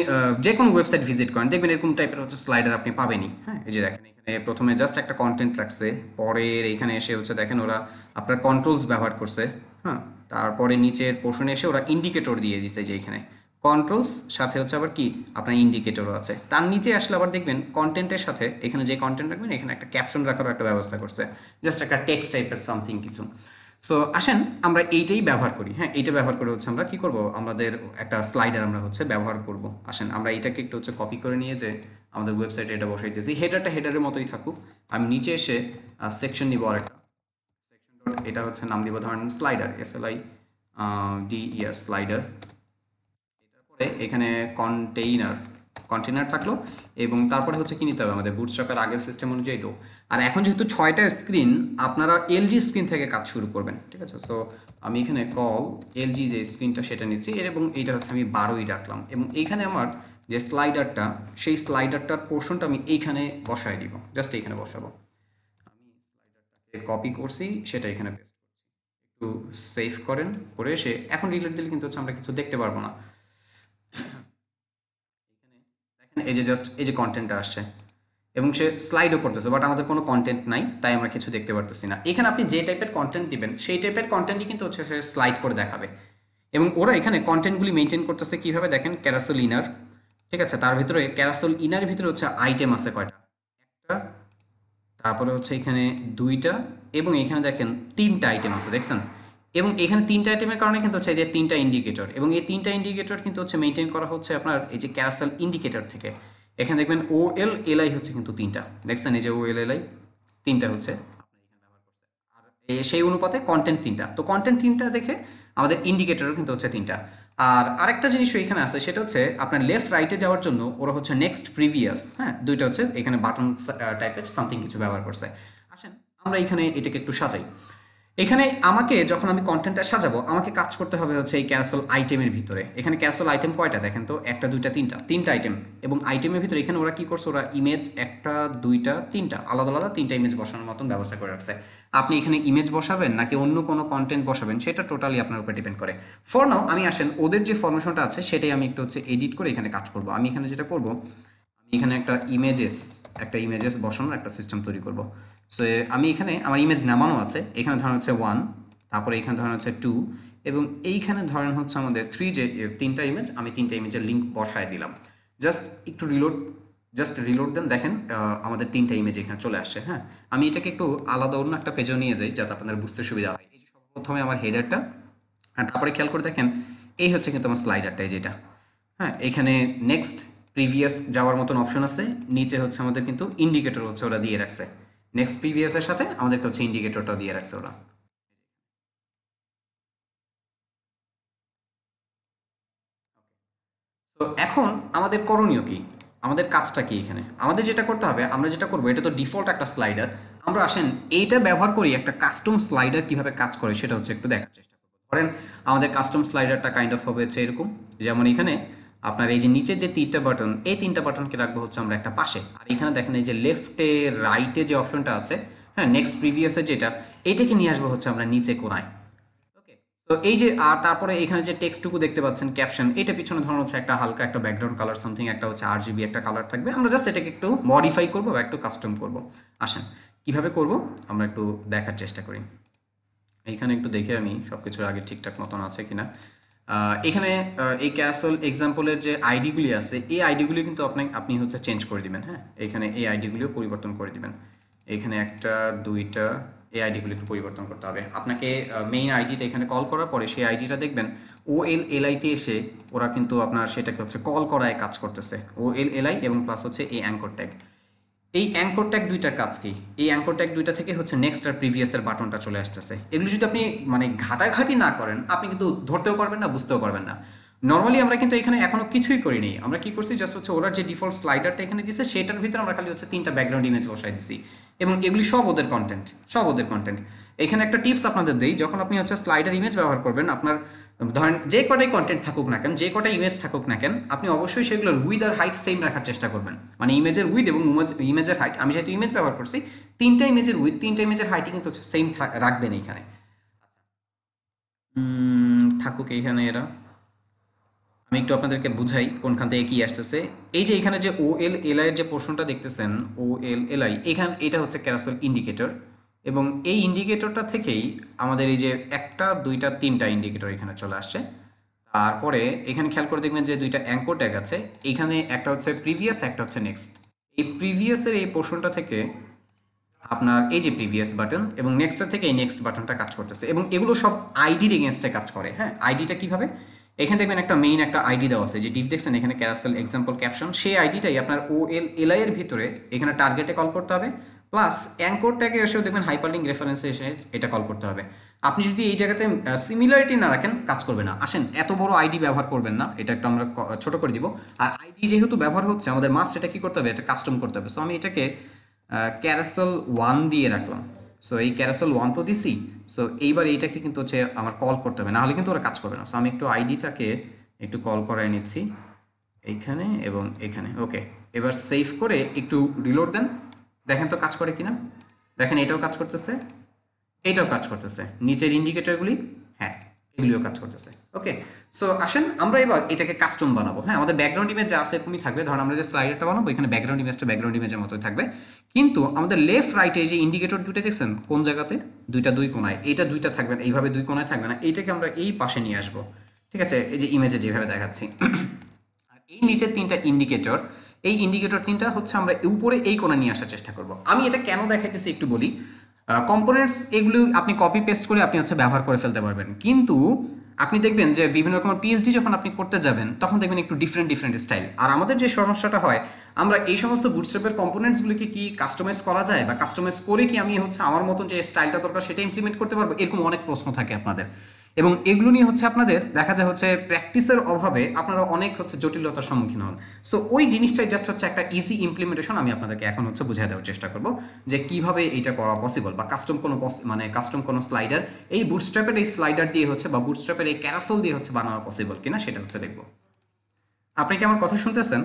যে কোনো ওয়েবসাইট ভিজিট করেন দেখবেন এরকম টাইপের হচ্ছে স্লাইডার আপনি পাবেনই। হ্যাঁ, এই যে দেখেন এখানে প্রথমে জাস্ট একটা কন্টেন্ট রাখছে, পরে এইখানে এসে হচ্ছে দেখেন ওরা আপনার কন্ট্রোলস ব্যবহার করছে। হ্যাঁ, তারপরে নিচের পোর্শনে এসে ওরা ইন্ডিকেটর দিয়ে দিছে, যে এখানে কন্ট্রোলস সাথে হচ্ছে আবার কি আপনার ইন্ডিকেটরও আছে। তার নিচে আসলে আবার দেখবেন কন্টেন্টের সাথে এখানে যে কন্টেন্ট রাখবেন এখানে একটা ক্যাপশন রাখারও একটা ব্যবস্থা করছে, জাস্ট একটা টেক্সট টাইপের সামথিং কিছু। সো আসেন আমরা এইটাই ব্যবহার করি। হ্যাঁ, এইটা ব্যবহার করে হচ্ছে আমরা কি করব, আমাদের একটা স্লাইডার আমরা হচ্ছে ব্যবহার করব। আসেন আমরা এইটাকে একটু হচ্ছে কপি করে নিয়ে যে আমাদের ওয়েবসাইটে এটা বসাইতেছি, হেডারটা হেডারের মতোই থাকুক। আমি নিচে এসে সেকশন নিব, আর একটা সেকশন ডট, এটা হচ্ছে নাম দিব ধরেন স্লাইডার, SLI DER স্লাইডার। এটার পরে এখানে কন্টেইনার, কন্টেনার থাকলো এবং তারপরে হচ্ছে কি নিতে হবে আমাদের বুটস্ট্র্যাপের আগের সিস্টেম অনুযায়ী রো। আর এখন যেহেতু 6টা স্ক্রিন, আপনারা এলজি স্ক্রিন থেকে কাজ শুরু করবেন, ঠিক আছে? সো আমি এখানে কল এলজি যে স্ক্রিনটা সেটা নিচ্ছি এবং এইটা হচ্ছে আমি 12ই রাখলাম এবং এইখানে আমার যে স্লাইডারটা, সেই স্লাইডারটার পোর্শনটা আমি এইখানে বসায় দিব, জাস্ট এইখানে বসাবো। আমি স্লাইডারটাকে কপি করছি, সেটা এখানে পেস্ট করছি। একটু সেভ করেন, করে এসে এখন রিলোড দিলে কিন্তু হচ্ছে আমরা কিছু দেখতে পারবো না। দেখেন এই যে জাস্ট এই যে কন্টেন্টটা আসছে এবং সে স্লাইডও করতেছে, বাট আমাদের কোনো কন্টেন্ট নাই, তাই আমরা কিছু দেখতে পারতেছি না। এখানে আপনি যে টাইপের কন্টেন্ট দিবেন সেই টাইপের কন্টেন্টই কিন্তু হচ্ছে সে স্লাইড করে দেখাবে। এবং ওরা এখানে কন্টেন্টগুলি মেনটেন করতেছে কীভাবে দেখেন, ক্যারাসেল ইনার, ঠিক আছে? তার ভিতরে ক্যারাসেল ইনারের ভিতরে হচ্ছে আইটেম আছে কয়টা, একটা, তারপরে হচ্ছে এখানে 2টা এবং এখানে দেখেন 3টা আইটেম আছে, দেখছেন? এবং এখানে 3টা আইটেমের কারণে কিন্তু হচ্ছে এই যে 3টা ইন্ডিকেটর, এবং এই 3টা ইন্ডিকেটর কিন্তু হচ্ছে মেনটেন করা হচ্ছে আপনার এই যে ক্যারাসেল ইন্ডিকেটর থেকে। এখানে দেখবেন ও এল এল আই হচ্ছে কিন্তু 3টা, দেখছেন? এই যে ও এল এল আই 3টা হচ্ছে আপনার এখানে ব্যবহার করছে। আর সেই অনুপাতে কন্টেন্ট 3টা, তো কন্টেন্ট 3টা দেখে আমাদের ইন্ডিকেটরও কিন্তু হচ্ছে 3টা। আর আরেকটা জিনিসও এখানে আছে, সেটা হচ্ছে আপনার লেফট রাইটে যাওয়ার জন্য ওরা হচ্ছে নেক্সট, প্রিভিয়াস, হ্যাঁ, 2টা হচ্ছে এখানে বাটন টাইপের সামথিং কিছু ব্যবহার করছে। আসেন আমরা এখানে এটাকে একটু সাজাই। এখানে আমাকে যখন আমি কন্টেন্টটা সাজাবো, আমাকে কাজ করতে হবে হচ্ছে এই ক্যারাসেল আইটেমের ভিতরে। এখানে ক্যারাসেল আইটেম কয়টা দেখেন তো, 1টা 2টা 3টা আইটেম। এবং আইটেমের ভিতরে এখানে ওরা কি করছে, ওরা ইমেজ 1টা 2টা 3টা আলাদা আলাদা 3টা ইমেজ বসানোর মতন ব্যবস্থা করে রাখছে। আপনি এখানে ইমেজ বসাবেন নাকি অন্য কোনো কন্টেন্ট বসাবেন সেটা টোটালি আপনার উপর ডিপেন্ড করে। ফর নাও আমি আসেন ওদের যে ফরমেশনটা আছে সেটাই আমি একটু হচ্ছে এডিট করে এখানে কাজ করব। আমি এখানে যেটা করব, আমি এখানে একটা ইমেজেস বসানোর একটা সিস্টেম তৈরি করব। সো আমি এখানে আমার ইমেজ নামানো আছে, এখানে ধরেন হচ্ছে 1, তারপরে এখানে ধরেন হচ্ছে 2, এবং এইখানে ধরেন হচ্ছে আমাদের 3, যে 3টা ইমেজ, আমি 3টা ইমেজের লিঙ্ক বসায় দিলাম। জাস্ট একটু রিলোড দেন, দেখেন আমাদের 3টা ইমেজ এখানে চলে আসছে। হ্যাঁ, আমি এটাকে একটু আলাদা অন্য একটা পেজেও নিয়ে যাই যাতে আপনাদের বুঝতে সুবিধা হয়। এই যে সর্বপ্রথমে আমার হেডারটা, আর তারপরে খেয়াল করে দেখেন এই হচ্ছে কিন্তু আমার স্লাইডারটা, যেটা, হ্যাঁ, এখানে নেক্সট, প্রিভিয়াস যাওয়ার মতন অপশন আছে, নিচে হচ্ছে আমাদের কিন্তু ইন্ডিকেটর হচ্ছে ওরা দিয়ে রাখছে। নেক্সট প্রিভিয়াসের সাথে আমাদেরকে হচ্ছে ইন্ডিকেটরটাও দিয়ে রাখছে ওরা। তো এখন আমাদের করণীয় কি, আমাদের কাজটা কি? এখানে আমাদের যেটা করতে হবে, আমরা যেটা করবো, এটা তো ডিফল্ট একটা স্লাইডার, আমরা আসেন এইটা ব্যবহার করি একটা কাস্টম স্লাইডার কিভাবে কাজ করে সেটা হচ্ছে একটু দেখার চেষ্টা করবো। ধরেন আমাদের কাস্টম স্লাইডারটা কাইন্ড অফ হবে হচ্ছে এরকম, যেমন এখানে আপনার এই যে নিচে যে 3টা বাটন, এই 3টা বাটনকে রাখবো হচ্ছে আমরা একটা পাশে, আর এখানে দেখেন এই যে লেফটে রাইটে যে অপশনটা আছে, হ্যাঁ, নেক্সট প্রিভিয়াসে যেটা, এইটাকে নিয়ে আসবো হচ্ছে আমরা নিচে কোনায়। ওকে, তো এই যে, আর তারপরে এখানে যে টেক্সটটুকু দেখতে পাচ্ছেন ক্যাপশন, এটা পিছনে ধরুন হচ্ছে একটা হালকা একটা ব্যাকগ্রাউন্ড কালার সামথিং, একটা হচ্ছে RGB একটা কালার থাকবে, আমরা জাস্ট এটাকে একটু মডিফাই করবো বা একটু কাস্টম করব। আসেন কিভাবে করব আমরা একটু দেখার চেষ্টা করি। এইখানে একটু দেখে আমি সব কিছুর আগে ঠিকঠাক মতন আছে কিনা। এখানে এই ক্যাসেল এক্সাম্পলের যে আইডিগুলি আছে, এই আইডিগুলি কিন্তু আপনি হচ্ছে চেঞ্জ করে দিবেন। হ্যাঁ, এখানে এই আইডিগুলিও পরিবর্তন করে দিবেন। এখানে 1টা 2টা এই আইডিগুলি একটু পরিবর্তন করতে হবে আপনাকে। মেইন আইডিটা এখানে কল করার পরে সেই আইডিটা দেখবেন OLLI-তে এসে ওরা কিন্তু আপনার সেটাকে হচ্ছে কল করায় কাজ করতেছে, OLLI এবং প্লাস হচ্ছে এই অ্যাঙ্কর ট্যাগ। এই অ্যাঙ্কর ট্যাগ 2টার কাজ কি, এই অ্যাঙ্কর ট্যাগ 2টা থেকে হচ্ছে নেক্সট আর প্রিভিয়াসের বাটনটা চলে আসতেছে। এগুলো যদি আপনি মানে ঘাটাঘাটি না করেন, আপনি কিন্তু ধরতেও পারবেন না, বুঝতেও পারবেন না। নর্মালি আমরা কিন্তু এখানে এখনো কিছুই করিনি, আমরা কি করছি, জাস্ট হচ্ছে ওরা যে ডিফল্ট স্লাইডারটা এখানে দিচ্ছে সেটার ভিতরে আমরা খালি হচ্ছে 3টা ব্যাকগ্রাউন্ড ইমেজ বসাই দিছি, এবং এগুলি সব ওদের কন্টেন্ট। এখানে একটা টিপস আপনাদের দেই, যখন আপনি হচ্ছে স্লাইডার ইমেজ ব্যবহার করবেন, আপনার ধরেন যে কটাই কন্টেন্ট থাকুক না কেন, যে কটা ইমেজ থাকুক না কেন, আপনি অবশ্যই সেগুলোর উইথ আর হাইট সেম রাখার চেষ্টা করবেন। মানে ইমেজের উইথ এবং ইমেজের হাইট, আমি যেহেতু ইমেজ ব্যবহার করছি, 3টা ইমেজের উইথ 3টা ইমেজের হাইটই কিন্তু হচ্ছে সেম রাখবেন এইখানে। থাকুক এইখানে এরা, আমি একটু আপনাদেরকে বুঝাই কোনখান থেকে কি আসতেছে। এই যে এখানে যে OLLI এর যে পোর্শনটা দেখতেছেন, OLLI, এখানে এটা হচ্ছে ক্যারাসেল ইন্ডিকেটর, এবং এই ইন্ডিকেটরটা থেকেই আমাদের এই যে 1টা 2টা 3টা ইন্ডিকেটর এখানে চলে আসছে। তারপরে এখানে খেয়াল করে দেখবেন যে 2টা অ্যাঙ্কর ট্যাগ আছে, এখানে একটা হচ্ছে প্রিভিয়াস, একটা হচ্ছে নেক্সট। এই প্রিভিয়াসের এই পোর্শনটা থেকে আপনার এই যে প্রিভিয়াস বাটন এবং নেক্সটের থেকে এই নেক্সট বাটনটা কাজ করতেছে, এবং এগুলো সব আইডির এগেনস্টে কাজ করে। হ্যাঁ, আইডিটা কিভাবে, এখানে দেখবেন একটা মেইন একটা আইডি দেওয়া আছে, যে ডিফ দেখছেন এখানে ক্যারাসেল এক্সাম্পল ক্যাপশন, সেই আইডিটাই আপনার OLLI এর ভিতরে এখানে টার্গেটে কল করতে হবে, প্লাস অ্যাঙ্কর ট্যাগে এসেও দেখবেন হাইপারলিঙ্ক রেফারেন্সে এসে এটা কল করতে হবে। আপনি যদি এই জায়গাতে সিমিলারিটি না রাখেন কাজ করবে না। আসেন এত বড় আইডি ব্যবহার করবেন না, এটা একটু আমরা ছোট করে দিব। আর আইডি যেহেতু ব্যবহার হচ্ছে আমাদের মাস্ট এটা কি করতে হবে, এটা কাস্টম করতে হবে। সো আমি এটাকে ক্যারাসেল 1 দিয়ে রাখলাম। সো এই ক্যারাসেল 1 তো দিছি। সো এইবার এইটাকে কিন্তু হচ্ছে আমার কল করতে হবে, না হলে কিন্তু ওরা কাজ করবে না। সো আমি একটু আইডিটাকে একটু কল করাই নিচ্ছি এইখানে এবং এখানে। ওকে, এবার সেভ করে একটু রিলোড দেন, দেখেন তো কাজ করে কিনা। দেখেন এটাও কাজ করতেছে, এটাও কাজ করতেছে, নিচের ইন্ডিকেটরগুলি হ্যাঁ এগুলিও কাজ করতেছে। ওকে, সো আসেন আমরা এবার এটাকে কাস্টম বানাবো। হ্যাঁ, আমাদের ব্যাকগ্রাউন্ড ইমেজ যা আছে এরকমই থাকবে। ধরুন আমরা যে স্লাইডারটা বানাবো এখানে ব্যাকগ্রাউন্ড ইমেজটা ব্যাকগ্রাউন্ড ইমেজের মতোই থাকবে, কিন্তু আমাদের লেফট রাইটে যে ইন্ডিকেটর দুটো দেখছেন কোন জায়গাতে, দুই কোণায়, এইটা দুইটা থাকবে না, এইভাবে দুই কোণায় থাকবে না, এইটাকে আমরা এই পাশে নিয়ে আসবো। ঠিক আছে, এই যে ইমেজে যেভাবে দেখাচ্ছি। আর এই নিচের তিনটা ইন্ডিকেটর, এই ইন্ডিকেটর তিনটা হচ্ছে আমরা উপরে এই কোণে নিয়ে আসার চেষ্টা করব। আমি এটা কেন দেখাইতেছি একটু বলি। কম্পোনেন্টস এগুলো আপনি কপি পেস্ট করে আপনি হচ্ছে ব্যবহার করে ফেলতে পারবেন, কিন্তু আপনি দেখবেন যে বিভিন্ন রকমের পিএইচডি যখন আপনি করতে যাবেন তখন দেখবেন একটু ডিফারেন্ট ডিফারেন্ট স্টাইল। আর আমাদের যে সমস্যাটা হয়, আমরা এই সমস্ত বুটস্ট্র্যাপের কম্পোনেন্টসগুলোকে কি কাস্টমাইজ করা যায়, বা কাস্টমাইজ করে কি আমি হচ্ছে আমার মতন যে স্টাইলটা দরকার সেটা ইমপ্লিমেন্ট করতে পারবো, এরকম অনেক প্রশ্ন থাকে আপনাদের। এবং এগুলো নিয়ে হচ্ছে আপনাদের দেখা যায় হচ্ছে প্র্যাকটিসের অভাবে আপনারা অনেক হচ্ছে জটিলতার সম্মুখীন হন। সো ওই জিনিসটাই জাস্ট হচ্ছে একটা ইজি ইমপ্লিমেন্টেশন আমি আপনাদেরকে এখন হচ্ছে বুঝিয়ে দেওয়ার চেষ্টা করব যে কিভাবে এটা করা পসিবল, বা কাস্টম কোনো মানে কাস্টম কোনো স্লাইডার এই বুটস্ট্র্যাপের এই স্লাইডার দিয়ে হচ্ছে বা বুটস্ট্র্যাপের এই ক্যারাসেল দিয়ে হচ্ছে বানানো পসিবল কিনা সেটা হচ্ছে দেখব। আপনি কি আমার কথা শুনতেছেন?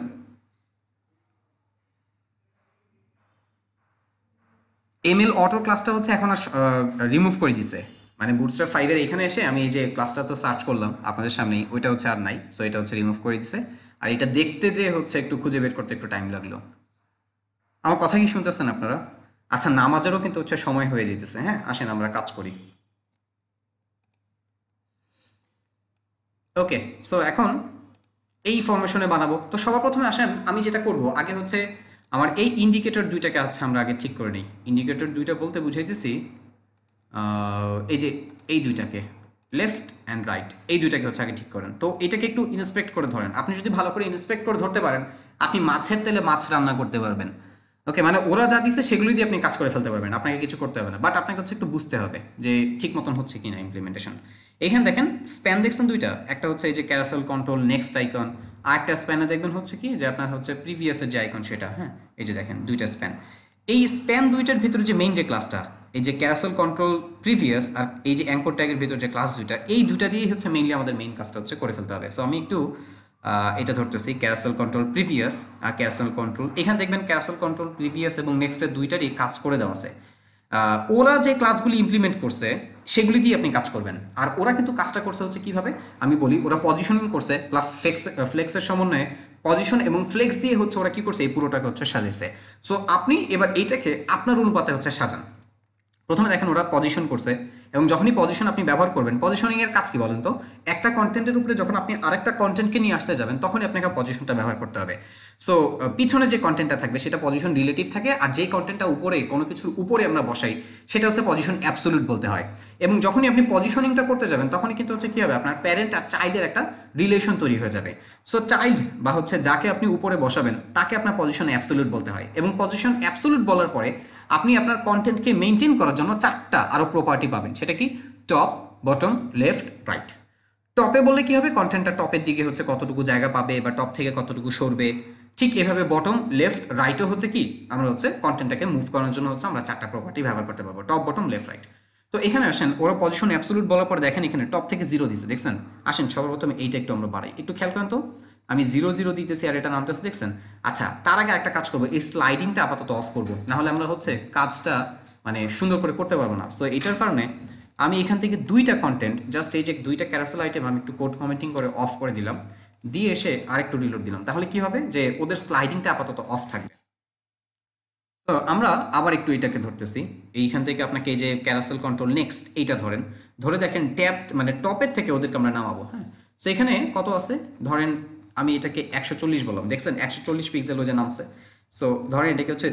এমএল অটো ক্লাসটা হচ্ছে এখন আর রিমুভ করে দিছে, মানে বুটস্ট্র্যাপ 5 এর এখানে এসে আমি এই যে ক্লাসটা তো সার্চ করলাম আপনাদের সামনেই, ওইটা হচ্ছে আর নাই। সো এটা হচ্ছে রিমুভ করে দিছে। আর এটা দেখতে যে হচ্ছে একটু খুঁজে বের করতে একটু টাইম লাগলো। আমার কথা কি শুনতেছেন আপনারা? আচ্ছা, নামাজেরও কিন্তু হচ্ছে সময় হয়ে যেতেছে। হ্যাঁ, আসেন আমরা কাজ করি। ওকে, সো এখন এই ফরমেশনে বানাবো। তো সবার প্রথমে আসেন আমি যেটা করব, আগে হচ্ছে আমার এই ইন্ডিকেটর দুইটাকে হচ্ছে আমরা আগে ঠিক করে নিই। ইন্ডিকেটর দুইটা বলতে বুঝাইতেছি এই যে এই দুইটাকে, লেফট অ্যান্ড রাইট, এই দুইটাকে হচ্ছে আগে ঠিক করেন। তো এটাকে একটু ইন্সপেক্ট করে ধরেন। আপনি যদি ভালো করে ইন্সপেক্ট করে ধরতে পারেন, আপনি মাছের তেলে মাছ রান্না করতে পারবেন। ওকে, মানে ওরা যা দিচ্ছে সেগুলি দিয়ে আপনি কাজ করে ফেলতে পারবেন, আপনাকে কিছু করতে হবে না। বাট আপনাকে হচ্ছে একটু বুঝতে হবে যে ঠিক মতন হচ্ছে কিনা ইমপ্লিমেন্টেশন। এখানে দেখেন স্প্যান দেখছেন দুইটা, একটা হচ্ছে এই যে ক্যারাসেল কন্ট্রোল নেক্সট আইকন, আর একটা স্প্যানে দেখবেন হচ্ছে কি যে আপনার হচ্ছে প্রিভিয়াসের যে আইকন সেটা। হ্যাঁ, এই যে দেখেন দুইটা স্প্যান। এই স্প্যান দুইটার ভিতরে যে মেইন যে ক্লাসটা, এই যে ক্যারাসেল কন্ট্রোল প্রিভিয়াস আর এই যে অ্যাঙ্কর ট্যাগের ভিতরে যে ক্লাস দুইটা, এই দুইটা দিয়েই হচ্ছে মেইনলি আমাদের মেইন কাজটা হচ্ছে করে ফেলতে হবে। সো আমি একটু এটা ধরতেছি ক্যারাসেল কন্ট্রোল প্রিভিয়াস আর ক্যারাসেল কন্ট্রোল। এখানে দেখবেন ক্যারাসেল কন্ট্রোল প্রিভিয়াস এবং নেক্সটের দুইটারই কাজ করে দেওয়া আছে। ওরা যে ক্লাসগুলি ইমপ্লিমেন্ট করছে সেগুলি দিয়ে আপনি কাজ করবেন। আর ওরা কিন্তু কাজটা করছে হচ্ছে কিভাবে আমি বলি, ওরা পজিশনিং করছে প্লাস ফ্লেক্সের সমন্বয়ে পজিশন এবং ফ্লেক্স দিয়ে হচ্ছে ওরা কি করছে এই পুরোটাকে হচ্ছে সাজাইছে। সো আপনি এবার এইটাকে আপনার অনুপাতে হচ্ছে সাজান। প্রথমে দেখেন ওরা পজিশন করছে, এবং যখনই পজিশন আপনি ব্যবহার করবেন, পজিশনিং এর কাজ কি বলেন তো, একটা কন্টেন্টের উপরে যখন আপনি আরেকটা কন্টেন্টকে নিয়ে আসতে যাবেন তখনই আপনাকে পজিশনটা ব্যবহার করতে হবে। সো পিছনে যে কন্টেন্টটা থাকবে সেটা পজিশন রিলেটিভ থাকে, আর যে কন্টেন্টটা উপরে কোনো কিছুর উপরে আমরা বসাই সেটা হচ্ছে পজিশন অ্যাবসোলুট বলতে হয়। এবং যখনই আপনি পজিশনিংটা করতে যাবেন তখনই কিন্তু হচ্ছে কি হবে, আপনার প্যারেন্ট আর চাইল্ডের একটা রিলেশন তৈরি হয়ে যাবে। সো চাইল্ড বা হচ্ছে যাকে আপনি উপরে বসাবেন তাকে আপনার পজিশন অ্যাবসোলুট বলতে হয়, এবং পজিশন অ্যাবসোলুট বলার পরে আপনি আপনার কন্টেন্টকে মেনটেন করার জন্য চারটা আরও প্রপার্টি পাবেন। সেটা কি? Top, bottom, left, right. টপে বললে কি হবে, কন্টেন্টটা টপের দিকে হচ্ছে কতটুকু জায়গা পাবে বা টপ থেকে কতটুকু সরবে। ঠিক এভাবে বটম, লেফট, রাইটও হচ্ছে কি আমরা হচ্ছে কন্টেন্টটাকে মুভ করার জন্য হচ্ছে আমরা চারটা প্রপার্টি ব্যবহার করতে পারবো, টপ, বটম, লেফট, রাইট। তো এখানে আসেন ওরা পজিশন অ্যাবসোলুট বলার পর দেখেন এখানে টপ থেকে 0 দিছে, দেখছেন? আসেন সর্বপ্রথমে এইটা একটু আমরা বাড়াই, একটু খেয়াল করেন তো। আমি 0 দিতেছি আর এটা নামতেছে, দেখছেন? আচ্ছা, তার আগে একটা কাজ করবো, এই স্লাইডিংটা আপাতত অফ করবো, নাহলে আমরা হচ্ছে কাজটা মানে সুন্দর করে করতে পারবো না। সো এটার কারণে আমি এখান থেকে দুইটা কন্টেন্ট, জাস্ট এই যে দুইটা ক্যারাসেল আইটেম আমি একটু কোড কমেন্টিং করে অফ করে দিলাম, দিয়ে এসে আরেকটু রিলোড দিলাম। তাহলে কি হবে যে ওদের স্লাইডিংটা আপাতত অফ থাকবে। তো আমরা আবার একটু এটাকে ধরতেছি, এইখান থেকে আপনাকে এই যে ক্যারাসেল কন্ট্রোল নেক্সট এইটা ধরেন, ধরে দেখেন ট্যাব মানে টপের থেকে ওদেরকে আমরা নামাবো। হ্যাঁ, তো এখানে কত আছে ধরেন, আমি এটাকে 140 বললাম, দেখছেন 140 পিক্সেল ও যে নামছে। সো ধরেন এটাকে হচ্ছে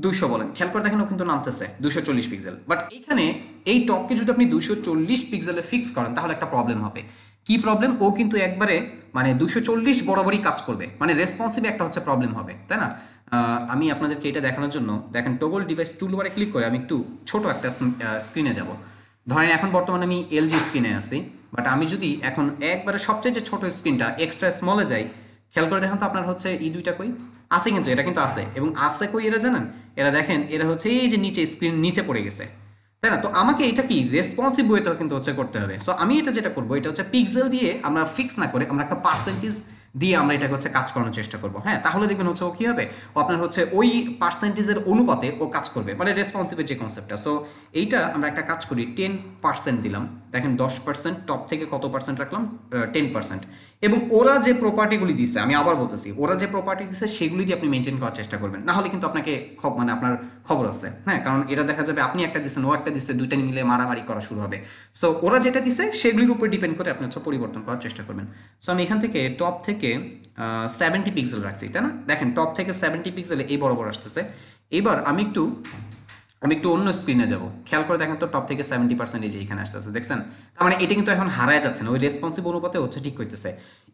200 বলেন, খেয়াল করে দেখেন ও কিন্তু নামতেছে 240 পিক্সেল। বাট এইখানে এই টপকে যদি আপনি 240 পিক্সেলে ফিক্স করেন তাহলে একটা প্রবলেম হবে। কি প্রবলেম? ও কিন্তু একবারে মানে 240 বরাবরই কাজ করবে, মানে রেসপন্সিভ একটা হচ্ছে প্রবলেম হবে, তাই না? আমি আপনাদেরকে এটা দেখানোর জন্য দেখেন টগল ডিভাইস টুলবারে ক্লিক করে আমি একটু ছোট একটা স্ক্রিনে যাব। ধরেন এখন বর্তমানে আমি এলজি স্ক্রিনে আছি, বাট আমি যদি এখন একবারে সবচেয়ে যে ছোট স্ক্রিনটা এক্সট্রা স্মলে যাই, খেয়াল করে দেখেন তো আপনার হচ্ছে এই দুইটা কই আছে, কিন্তু এটা কিন্তু আছে, এবং আছে কই এরা জানেন, এরা দেখেন এরা হচ্ছে এই যে নিচে স্ক্রিন নিচে পড়ে গেছে, তাই না? তো আমাকে এটা কি রেসপন্সিভ ওয়েতে কিন্তু হচ্ছে করতে হবে। সো আমি এটা যেটা করবো, এটা হচ্ছে পিক্সেল দিয়ে আমরা ফিক্স না করে আমরা একটা পার্সেন্টেজ দিয়ে আমরা এটাকে হচ্ছে কাজ করানোর চেষ্টা করবো। হ্যাঁ, তাহলে দেখবেন হচ্ছে ও কি হবে, ও আপনার হচ্ছে ওই পার্সেন্টেজের অনুপাতে ও কাজ করবে, মানে রেসপন্সিভের যে কনসেপ্টটা। সো এইটা আমরা একটা কাজ করি, 10% দিলাম, দেখেন 10% টপ থেকে কত পার্সেন্ট রাখলাম, 10%। এবং ওরা যে প্রপার্টিগুলি দিচ্ছে, আমি আবার বলতেছি, ওরা যে প্রপার্টি দিচ্ছে সেগুলি দিয়ে আপনি মেনটেন করার চেষ্টা করবেন, না হলে কিন্তু আপনাকে মানে আপনার খবর আছে। হ্যাঁ, কারণ এটা দেখা যাবে আপনি একটা দিচ্ছেন, ও একটা দিচ্ছে, দুইটা মিলে মারামারি করা শুরু হবে। সো ওরা যেটা দিচ্ছে সেগুলির উপর ডিপেন্ড করে আপনি হচ্ছে পরিবর্তন করার চেষ্টা করবেন। সো আমি এখান থেকে টপ থেকে 70 পিক্সেল রাখছি, তাই না? দেখেন টপ থেকে 70 পিক্সেলে এই বরাবর আসতেছে। এবার আমি একটু অন্য স্ক্রিনে যাব, খেয়াল করে দেখেন তো টপ থেকে 70% এই যে এখানে আসতেছে, দেখছেন? তার মানে এটা কিন্তু এখন হারায় যাচ্ছে না, ওই রেসপন্সিভ অনুপাতে হচ্ছে ঠিক করতেছে।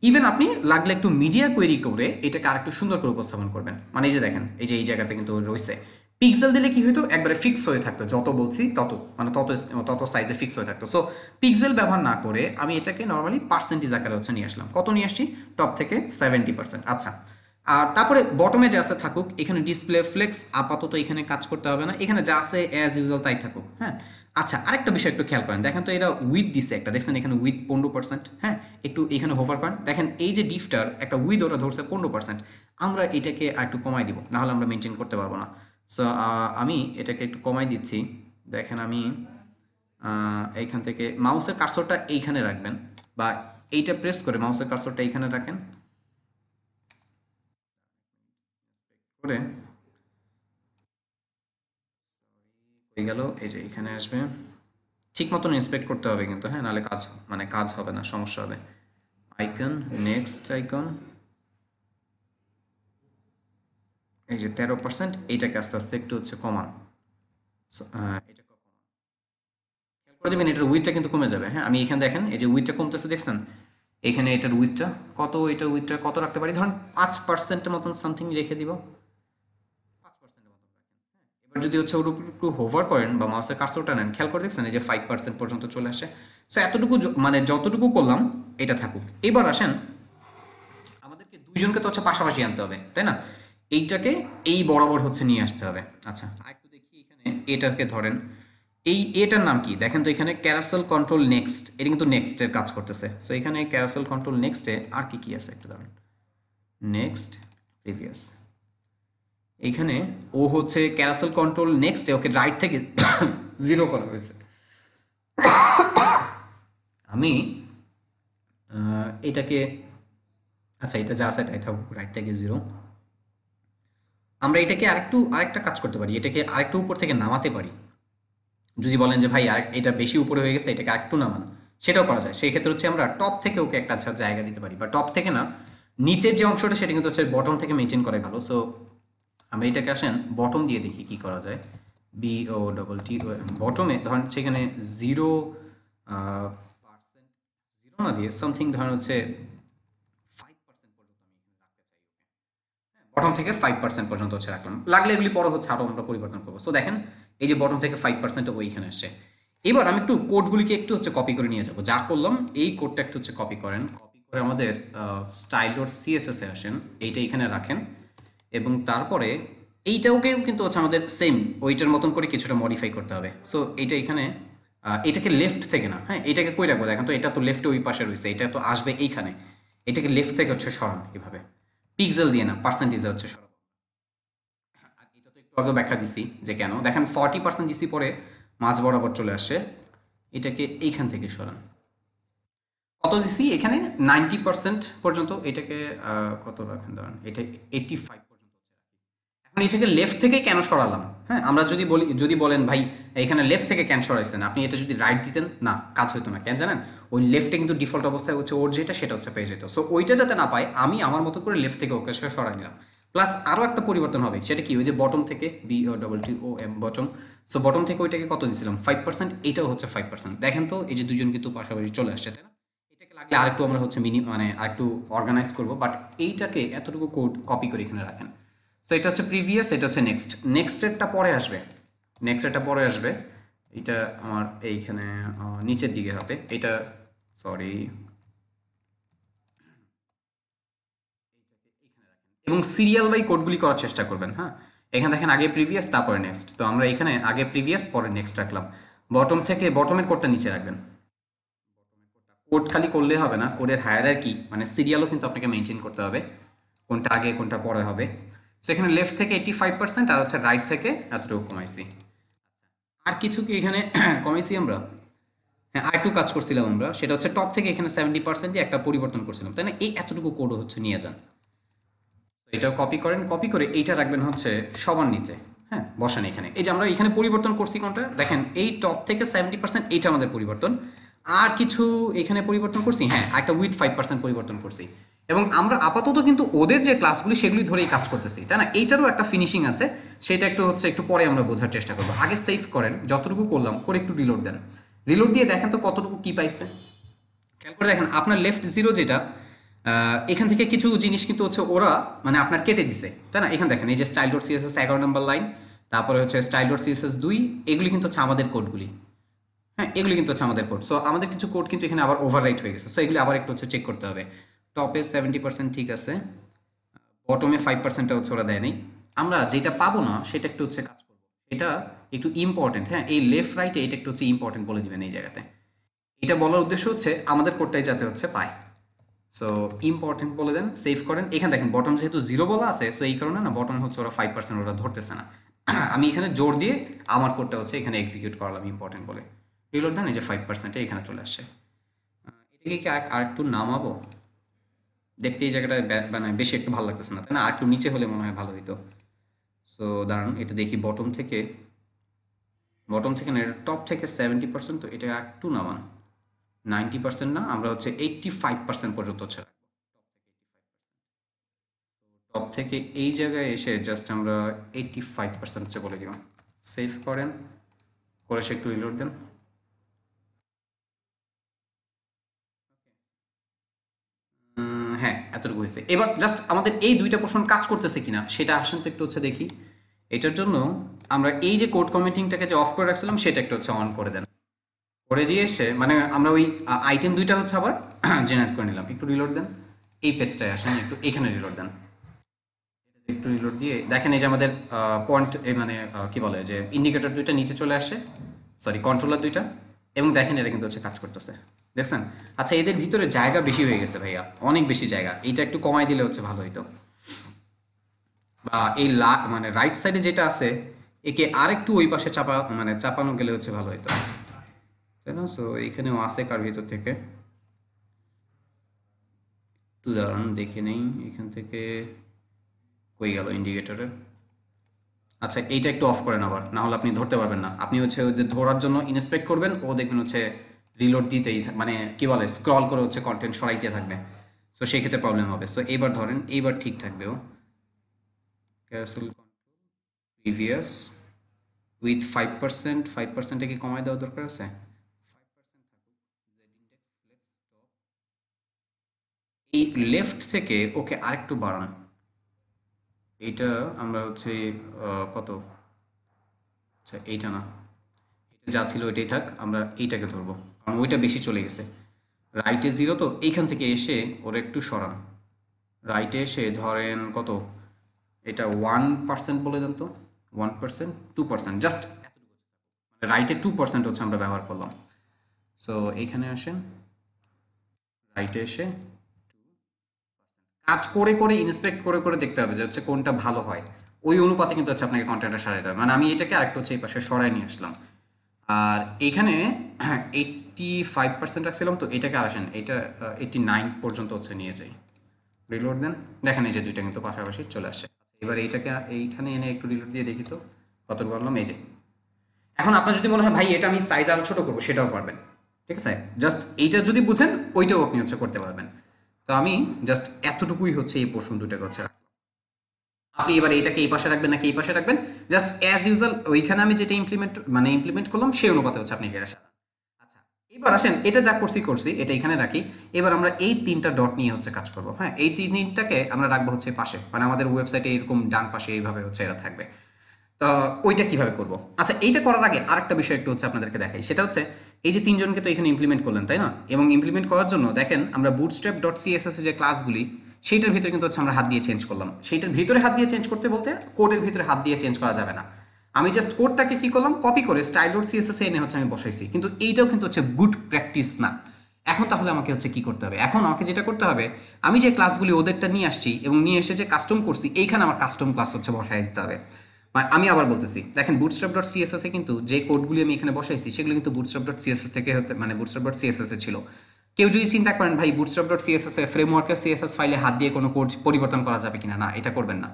ইভেন আপনি লাগলে একটু মিডিয়া কোয়েরি করে এটাকে আরেকটু সুন্দর করে উপস্থাপন করবেন, মানে এই যে দেখেন এই যে এই জায়গাতে কিন্তু রয়েছে। পিক্সেল দিলে কি হতো, একবারে ফিক্স হয়ে থাকতো, যত বলছি তত মানে তত সাইজে ফিক্স হয়ে থাকতো। সো পিক্সেল ব্যবহার না করে আমি এটাকে নর্মালি পার্সেন্টেজ আকারে হচ্ছে নিয়ে আসলাম। কত নিয়ে আসছি? টপ থেকে 70%। আচ্ছা, আর তারপরে বটমে যা আছে থাকুক, এখানে ডিসপ্লে ফ্লেক্স আপাতত এখানে কাজ করতে হবে না, এখানে যা আছে অ্যাজ ইউজুয়াল তাই থাকুক। হ্যাঁ, আচ্ছা, আরেকটা বিষয় একটু খেয়াল করেন, দেখেন তো এরা উইথ দিছে একটা, দেখছেন এখানে উইথ 15%। হ্যাঁ, একটু এখানে হোভার করেন, দেখেন এই যে ডিফটার একটা উইথ ওরা ধরছে 15%, আমরা এটাকে আর একটু কমাই দিব, না হলে আমরা মেনটেন করতে পারবো না। সো আমি এটাকে একটু কমাই দিচ্ছি। দেখেন আমি এইখান থেকে মাউসের কার্সরটা এইখানে রাখবেন, বা এইটা প্রেস করে মাউসের কার্সরটা এইখানে রাখেন করে, হয়ে গেল। এই যে এখানে আসবে, ঠিক মতন ইন্সপেক্ট করতে হবে কিন্তু, হ্যাঁ, নাহলে কাজ হবে না, সমস্যা হবে। আইকন, নেক্সট আইকন, এই যে 13%, এইটাকে আস্তে আস্তে একটু হচ্ছে কমান। এটা খেয়াল করে দেবেন, এটার উইথটা কিন্তু কমে যাবে। হ্যাঁ, আমি এখানে দেখেন এই যে উইথটা কমতেছে, দেখছেন এখানে এটার উইথটা কত, এটার উইথটা কত রাখতে পারি, ধরুন 5%-এর মতন সামথিং রেখে দিব, 5%-এর মতন রাখেন। এবার যদি হচ্ছে ওর উপর একটু হোভার করেন বা মাউসের কার্সরটা নেন, খেয়াল করে দেখছেন এই যে 5% পর্যন্ত চলে আসে। সো এতটুকু মানে যতটুকু করলাম এটা থাকুক। এবার আসেন, আমাদেরকে দুইজনকে তো হচ্ছে পাশাপাশি আনতে হবে, তাই না? এইটাকে এই বরাবর হচ্ছে নিয়ে আসতে হবে। আচ্ছা, আরেকটু দেখি এখানে, এটাকে ধরেন, এই এটার নাম কি দেখেন তো, এখানে ক্যারাসেল কন্ট্রোল নেক্সট, এটা কিন্তু নেক্সটের কাজ করতেছে। সো এখানে ক্যারাসেল কন্ট্রোল নেক্সটে আর কি কি আছে একটু ধরেন, নেক্সট, প্রিভিয়াস, এইখানে ও হচ্ছে ক্যারাসেল কন্ট্রোল নেক্সটে ওকে রাইট থেকে 0 করা হয়েছে। আমি এটাকে, আচ্ছা এটা যা আছে তাই থাকুক, রাইট থেকে 0। আমরা এটাকে আরেকটা কাজ করতে পারি, এটাকে আরেকটু উপর থেকে নামাতে পারি। যদি বলেন যে ভাই আর এটা বেশি উপরে হয়ে গেছে, এটাকে আরেকটু নামান, সেটাও করা যায়। সেই ক্ষেত্রে হচ্ছে আমরা টপ থেকে ওকে একটা আচ্ছা জায়গা দিতে পারি, বা টপ থেকে না, নিচের যে অংশটা সেটা কিন্তু হচ্ছে বটম থেকে মেনটেন করে ভালো। সো আমরা এটাকে আসেন বটম দিয়ে দেখি কি করা যায়। BOTT বটমে ধরেন সেখানে 0%, 0 না দিয়ে সামথিং ধরেন হচ্ছে 5% পর্যন্ত আমি এখানে রাখতে চাই। বটম থেকে 5% পর্যন্ত হচ্ছে রাখলাম, লাগলে এগুলি পরে হচ্ছে আরো আমরা পরিবর্তন করবো। সো দেখেন এই যে বটম থেকে 5% ওইখানে আসছে। এবার আমি একটু কোডগুলিকে একটু হচ্ছে কপি করে নিয়ে যাবো, যা করলাম এই কোডটা একটু হচ্ছে কপি করেন, কপি করে আমাদের style.css এ আসেন, এইটা এখানে রাখেন, এবং তারপরে এইটাকেও কিন্তু হচ্ছে আমাদের সেম ওইটার মতন করে কিছুটা মডিফাই করতে হবে। সো এইটা এখানে এটাকে লেফট থেকে না, হ্যাঁ এটাকে কই রাখবো, দেখেন তো এটা তো লেফটে ওই পাশে রয়েছে, এটা তো আসবে এইখানে, এটাকে লেফট থেকে হচ্ছে সরান কিভাবে, পিক্সেল দিয়ে না, পার্সেন্টেজে হচ্ছে সরাবো। আর এটা তো একটু আগে ব্যাখ্যা দিছি যে কেন, দেখেন 40% দিছি, পরে মাঝ বরাবর চলে আসছে, এটাকে এইখান থেকে সরান। কত দিছি এখানে, 90% পর্যন্ত, এটাকে কত রাখেন ধরেন, এটা 85 পর্যন্ত হচ্ছে রাখি। এখন এটাকে লেফট থেকে কেন সরালাম, হ্যাঁ আমরা যদি বলেন ভাই এখানে লেফট থেকে কেন সরাইছেন, আপনি এটা যদি রাইট দিতেন না কাজ হতো না, কেন জানেন? ওই লেফটে কিন্তু ডিফল্ট অবস্থায় হচ্ছে ওর যেটা সেটা হচ্ছে পেয়ে যেত। সো ওইটা যাতে না পায়, আমি আমার মতো করে লেফট থেকে ওকে সরাই নিলাম। প্লাস আরও একটা পরিবর্তন হবে, সেটা কি, ওই যে বটম থেকে BOTTOM বটম, সো বটম থেকে ওইটাকে কত দিয়েছিলাম 5%, এটাও হচ্ছে 5%। দেখেন তো এই যে দুজন কিন্তু পাশাপাশি চলে আসছে, তাই না? এটাকে লাগলে আরেকটু আমরা হচ্ছে মানে আরেকটু অর্গানাইজ করবো, বাট এইটাকে এতটুকু কোড কপি করে এখানে রাখেন। সো এটা হচ্ছে প্রিভিয়াস, এটা হচ্ছে নেক্সটেরটা পরে আসবে, নেক্সটেরটা পরে আসবে। এটা আমার এইখানে নিচের দিকে হবে এটা, সরি, এবং সিরিয়াল বাই কোডগুলি করার চেষ্টা করবেন। হ্যাঁ, এখানে দেখেন আগে প্রিভিয়াস তারপরে নেক্সট, তো আমরা এখানে আগে প্রিভিয়াস পরে নেক্সট রাখলাম। বটম থেকে বটমের কোডটা নিচে রাখবেন। কোড খালি করলে হবে না, কোডের হায়ারার্কি মানে সিরিয়ালও কিন্তু আপনাকে মেনটেন করতে হবে, কোনটা আগে কোনটা পরে হবে। সেখানে লেফট থেকে 85% আর হচ্ছে রাইট থেকে এতটুকু কমাইছি। আর কিছু কি এখানে কমাইছি আমরা? হ্যাঁ, আর একটু কাজ করছিলাম আমরা, সেটা হচ্ছে টপ থেকে এখানে 70% দিয়ে একটা পরিবর্তন করছিলাম, তাই না? এই এতটুকু কোডও হচ্ছে নিয়ে যান, এটাও কপি করেন, কপি করে এইটা রাখবেন হচ্ছে সবার নিচে। হ্যাঁ, বসান এখানে। এই যে আমরা এখানে পরিবর্তন করছি কোনটা দেখেন, এই টপ থেকে 70% এইটা আমাদের পরিবর্তন। আর কিছু এখানে পরিবর্তন করছি, হ্যাঁ একটা উইথ 5% পরিবর্তন করছি। এবং আমরা আপাতত কিন্তু ওদের যে ক্লাসগুলি সেগুলি ধরেই কাজ করতেছি, তাই না? এইটারও একটা ফিনিশিং আছে, সেটা একটু হচ্ছে একটু পরে আমরা বোঝার চেষ্টা করবো। আগে সেভ করেন, যতটুকু করলাম করে একটু রিলোড দেন, রিলোড দিয়ে দেখেন তো কতটুকু কি পাইছে। খেয়াল করে দেখেন আপনার লেফট জিরো যেটা, এখান থেকে কিছু জিনিস কিন্তু হচ্ছে ওরা মানে আপনার কেটে দিছে, তাই না? এখানে দেখেন এই যে স্টাইল ডট সিএসএস 11 নম্বর লাইন, তারপরে হচ্ছে স্টাইল ডট সিএসএস 2, এগুলি কিন্তু হচ্ছে আমাদের কোডগুলি। হ্যাঁ, এগুলি কিন্তু হচ্ছে আমাদের কোড। সো আমাদের কিছু কোড কিন্তু এখানে আবার ওভাররাইট হয়ে গেছে, সো এগুলি আবার একটু হচ্ছে চেক করতে হবে। টপে 70% ঠিক আছে, বটমে 5%টা হচ্ছে ওরা দেয় নাই। আমরা যেটা পাবো না সেটা একটু হচ্ছে কাজ করবো, এটা একটু ইম্পর্টেন্ট। হ্যাঁ, এই লেফট রাইটে এটা একটু হচ্ছে ইম্পর্টেন্ট বলে দিবেন এই জায়গাতে। এটা বলার উদ্দেশ্য হচ্ছে আমাদের কোডটাই যাতে হচ্ছে পায়। সো ইম্পর্টেন্ট বলে দেন, সেভ করেন। এখানে দেখেন বটম যেহেতু জিরো বলা আছে, সো এই কারণে না বটম হচ্ছে ওরা 5% ওরা ধরতেছে না। আমি এখানে জোর দিয়ে আমার কোডটা হচ্ছে এখানে এক্সিকিউট করলাম ইম্পর্টেন্ট বলে, রিলোড দেন, এই যে 5% এখানে চলে আসছে। এটাকে কি আর একটু নামাবো? দেখতে এই জায়গাটা মানে বেশি একটু ভালো লাগতেছে না, তাই না? আর একটু নিচে হলে মনে হয় ভালো হইতো। সো দাঁড়ান, এটা দেখি বটম থেকে, বটম থেকে না, টপ থেকে 70%, তো এটা একটু নামান। 90% না, আমরা হচ্ছে 85% পর্যন্ত হচ্ছে টপ থেকে। এই জায়গায় এসে জাস্ট আমরা 85% হচ্ছে বলে দিব। সেভ করেন, করে সে একটু রিলোড দেন। হ্যাঁ, এতটুকু হয়েছে। এবার জাস্ট আমাদের এই দুইটা পোর্শন কাজ করতেছে কিনা সেটা আসেন তো একটু হচ্ছে দেখি। এটার জন্য আমরা এই যে কোড কমেন্টিংটাকে যে অফ করে রাখছিলাম সেটা একটু হচ্ছে অন করে দেন, করে দিয়ে এসে মানে আমরা ওই আইটেম দুইটা হচ্ছে আবার জেনারেট করে নিলাম। একটু রিলোড দেন, এই পেজটায় আসেন, একটু এখানে রিলোড দেন। একটু রিলোড দিয়ে দেখেন এই যে আমাদের পয়েন্ট মানে কি বলে যে ইন্ডিকেটর দুইটা নিচে চলে আসে, সরি কন্ট্রোলার দুইটা, এবং দেখেন এটা কিন্তু হচ্ছে কাজ করতেছে, দেখছেন? আচ্ছা, এদের ভিতরে জায়গা বেশি হয়ে গেছে ভাইয়া, অনেক বেশি জায়গা, এইটা একটু কমাই দিলে হচ্ছে ভালো হইতো। বা এই মানে রাইট সাইডে যেটা আছে একে আর একটু ওই পাশে মানে চাপানো গেলে হচ্ছে ভালো হইতো, তাই না? সো এইখানেও আছে কার ভিতর থেকে, একটু দাঁড়ান দেখে নেই এখান থেকে কই গেল ইন্ডিকেটরের। আচ্ছা, এইটা একটু অফ করেন আবার, না হলে আপনি ধরতে পারবেন না। আপনি হচ্ছে ওদের ধরার জন্য ইন্সপেক্ট করবেন, ও দেখবেন হচ্ছে রিলোড দিতেই মানে কি বলে স্ক্রল করে হচ্ছে কন্টেন্ট সরাইতে থাকবে, সো সেই ক্ষেত্রে প্রবলেম হবে। সো এইবার ধরেন, এইবার ঠিক থাকবে ও। ক্যান্সেল প্রিভিয়াস উইথ 5%, 5%-এ কি কমায় দেওয়ার দরকার আছে? 5% থাকুক, Z-index flex top। এই লেফট থেকে ওকে আরেকটু বাড়ান। এইটা আমরা হচ্ছে কত, আচ্ছা এইটা না, এটা যা ছিল ওইটাই থাক, আমরা এইটাকে ধরবো কারণ ওইটা বেশি চলে গেছে। রাইটে জিরো, তো এইখান থেকে এসে ওরা একটু সরান, রাইটে এসে ধরেন কত, এটা 1% বলে দেন তো, 1%, 2%, জাস্ট এতটুকু, মানে রাইটে 2% হচ্ছে আমরা ব্যবহার করলাম। সো এইখানে আসেন, রাইটে এসে কাজ করে করে ইন্সপেক্ট করে করে দেখতে হবে যে হচ্ছে কোনটা ভালো হয়, ওই অনুপাতে কিন্তু হচ্ছে আপনাকে কন্টেন্টটা সারাইতে হবে। মানে আমি এটাকে আরেকটু হচ্ছে এই পাশে সরাই নিয়ে আসলাম, আর এখানে 85% রাখছিলাম, তো এটাকে আর আসেন, এটা 89 পর্যন্ত হচ্ছে নিয়ে যাই, রিলোড দেন। দেখেন এই যে দুইটা কিন্তু পাশাপাশি চলে আসছে। এবার এইটাকে এইখানে এনে একটু রিলোড দিয়ে দেখি তো কত বললাম। এই যে এখন আপনার যদি মনে হয় ভাই এটা আমি সাইজ আরো ছোট করবো, সেটাও পারবেন, ঠিক আছে? জাস্ট এইটা যদি বুঝেন ওইটাও আপনি হচ্ছে করতে পারবেন। তো আমি জাস্ট এতটুকুই হচ্ছে এই পোর্শন দুটাকে হচ্ছে রাখলাম। আপনি এবার এটাকে এই পাশে রাখবেন নাকি এই পাশে রাখবেন, জাস্ট অ্যাজ ইউজুয়াল ওইখানে আমি যেটা ইমপ্লিমেন্ট করলাম সেই অনুপাতে হচ্ছে আপনি এখানে সাজান। আচ্ছা, এবার আসেন, এটা যা করছি করছি, এটা এখানে রাখি। এবার আমরা এই তিনটা ডট নিয়ে হচ্ছে কাজ করবো। হ্যাঁ, এই তিনটাকে আমরা রাখবো হচ্ছে পাশে, মানে আমাদের ওয়েবসাইটে এরকম ডান পাশে এইভাবে হচ্ছে এরা থাকবে। তো ওইটা কিভাবে করব? আচ্ছা, এইটা করার আগে আরেকটা বিষয় একটু হচ্ছে আপনাদেরকে দেখাই। সেটা হচ্ছে এই যে ৩ জনকে তো এখানে ইমপ্লিমেন্ট করলেন, তাই না? এবং ইমপ্লিমেন্ট করার জন্য দেখেন আমরা bootstrap.css এর যে ক্লাসগুলি সেইটার ভিতরে কিন্তু হচ্ছে আমরা হাত দিয়ে চেঞ্জ করলাম। সেইটার ভিতরে হাত দিয়ে চেঞ্জ করতে বলতে কোডের ভিতরে হাত দিয়ে চেঞ্জ করা যাবে না। আমি জাস্ট কোডটাকে কি করলাম, কপি করে style.css এ এনে হচ্ছে আমি বসাইছি। কিন্তু এইটাও কিন্তু হচ্ছে গুড প্র্যাকটিস না। এখন তাহলে আমাকে হচ্ছে কি করতে হবে? এখন আমাকে যেটা করতে হবে, আমি যে ক্লাসগুলি ওদেরটা নিয়ে আসছি এবং নিয়ে এসে যে কাস্টম করছি, এইখানে আমার কাস্টম ক্লাস হচ্ছে বসাই দিতে হবে। মানে আমি আবার বলতেছি, দেখেন bootstrap.css এ কিন্তু যে কোডগুলি আমি এখানে বসাইছি সেগুলো কিন্তু bootstrap.css থেকে হচ্ছে, মানে bootstrap.css এ ছিল। কেউ যদি চিন্তা করেন ভাই bootstrap.css এ ফ্রেমওয়ার্কের সিএসএস ফাইলে হাত দিয়ে কোনো কোড পরিবর্তন করা যাবে কিনা, না এটা করবেন না।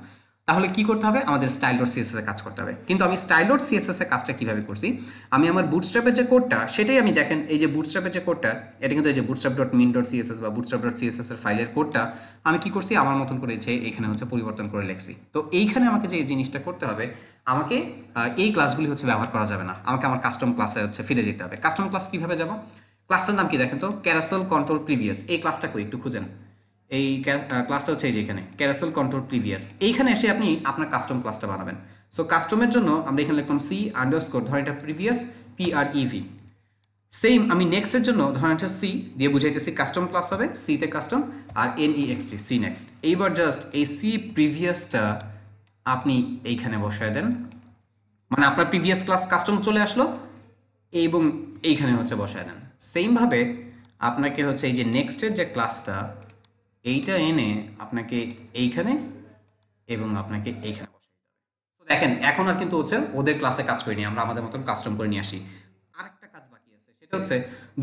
তাহলে কি করতে হবে? আমাদের style.css এ কাজ করতে হবে। কিন্তু আমি style.css এর কাজটা কিভাবে করছি, আমি আমার bootstrap-এর যে কোডটা সেটাই আমি দেখেন এই যে bootstrap-এর যে কোডটা, এটা কিন্তু এই যে bootstrap.min.css বা bootstrap.css এর ফাইলের কোডটা আমি কি করছি আমার মতন করে এখানে হচ্ছে পরিবর্তন করে লিখছি। তো এইখানে আমাকে যে এই জিনিসটা করতে হবে, আমাকে এই ক্লাসগুলি হচ্ছে ব্যবহার করা যাবে না, আমাকে আমার কাস্টম ক্লাসে হচ্ছে ফিরে যেতে হবে। কাস্টম ক্লাস কিভাবে যাব? ক্লাসটার নাম কি দেখেন তো, ক্যারাসেল কন্ট্রোল প্রিভিয়াস। এই ক্লাসটা কই একটু খুঁজেন। এই ক্লাসটা হচ্ছে এই যে এখানে ক্যারাসেল কন্ট্রোল প্রিভিয়াস। এইখানে এসে আপনি আপনার কাস্টম ক্লাসটা বানাবেন। সো কাস্টমের জন্য আমরা এখানে লিখলাম সি আন্ডারস্কোর, ধরেন এটা প্রিভিয়াস PREV। সেম আমি নেক্সটের জন্য ধরেন একটা সি দিয়ে বুঝাইতেছি, কাস্টম ক্লাস হবে সিতে কাস্টম আর NEXT সি নেক্সট। এইবার জাস্ট এই সি প্রিভিয়াসটা আপনি এইখানে বসায় দেন, মানে আপনার প্রিভিয়াস ক্লাস কাস্টম চলে আসলো এবং এইখানে হচ্ছে বসায় দেন। সেমভাবে আপনাকে হচ্ছে এই যে নেক্সটের যে ক্লাসটা এইটা এনে আপনাকে এইখানে এবং আপনাকে এইখানে বসাই দিতে হবে। তো দেখেন এখন আর কিন্তু হচ্ছে ওদের ক্লাসে কাজ করিনি, আমরা আমাদের মতন কাস্টম করে নিয়ে আসি। আরেকটা কাজ বাকি আছে, সেটা হচ্ছে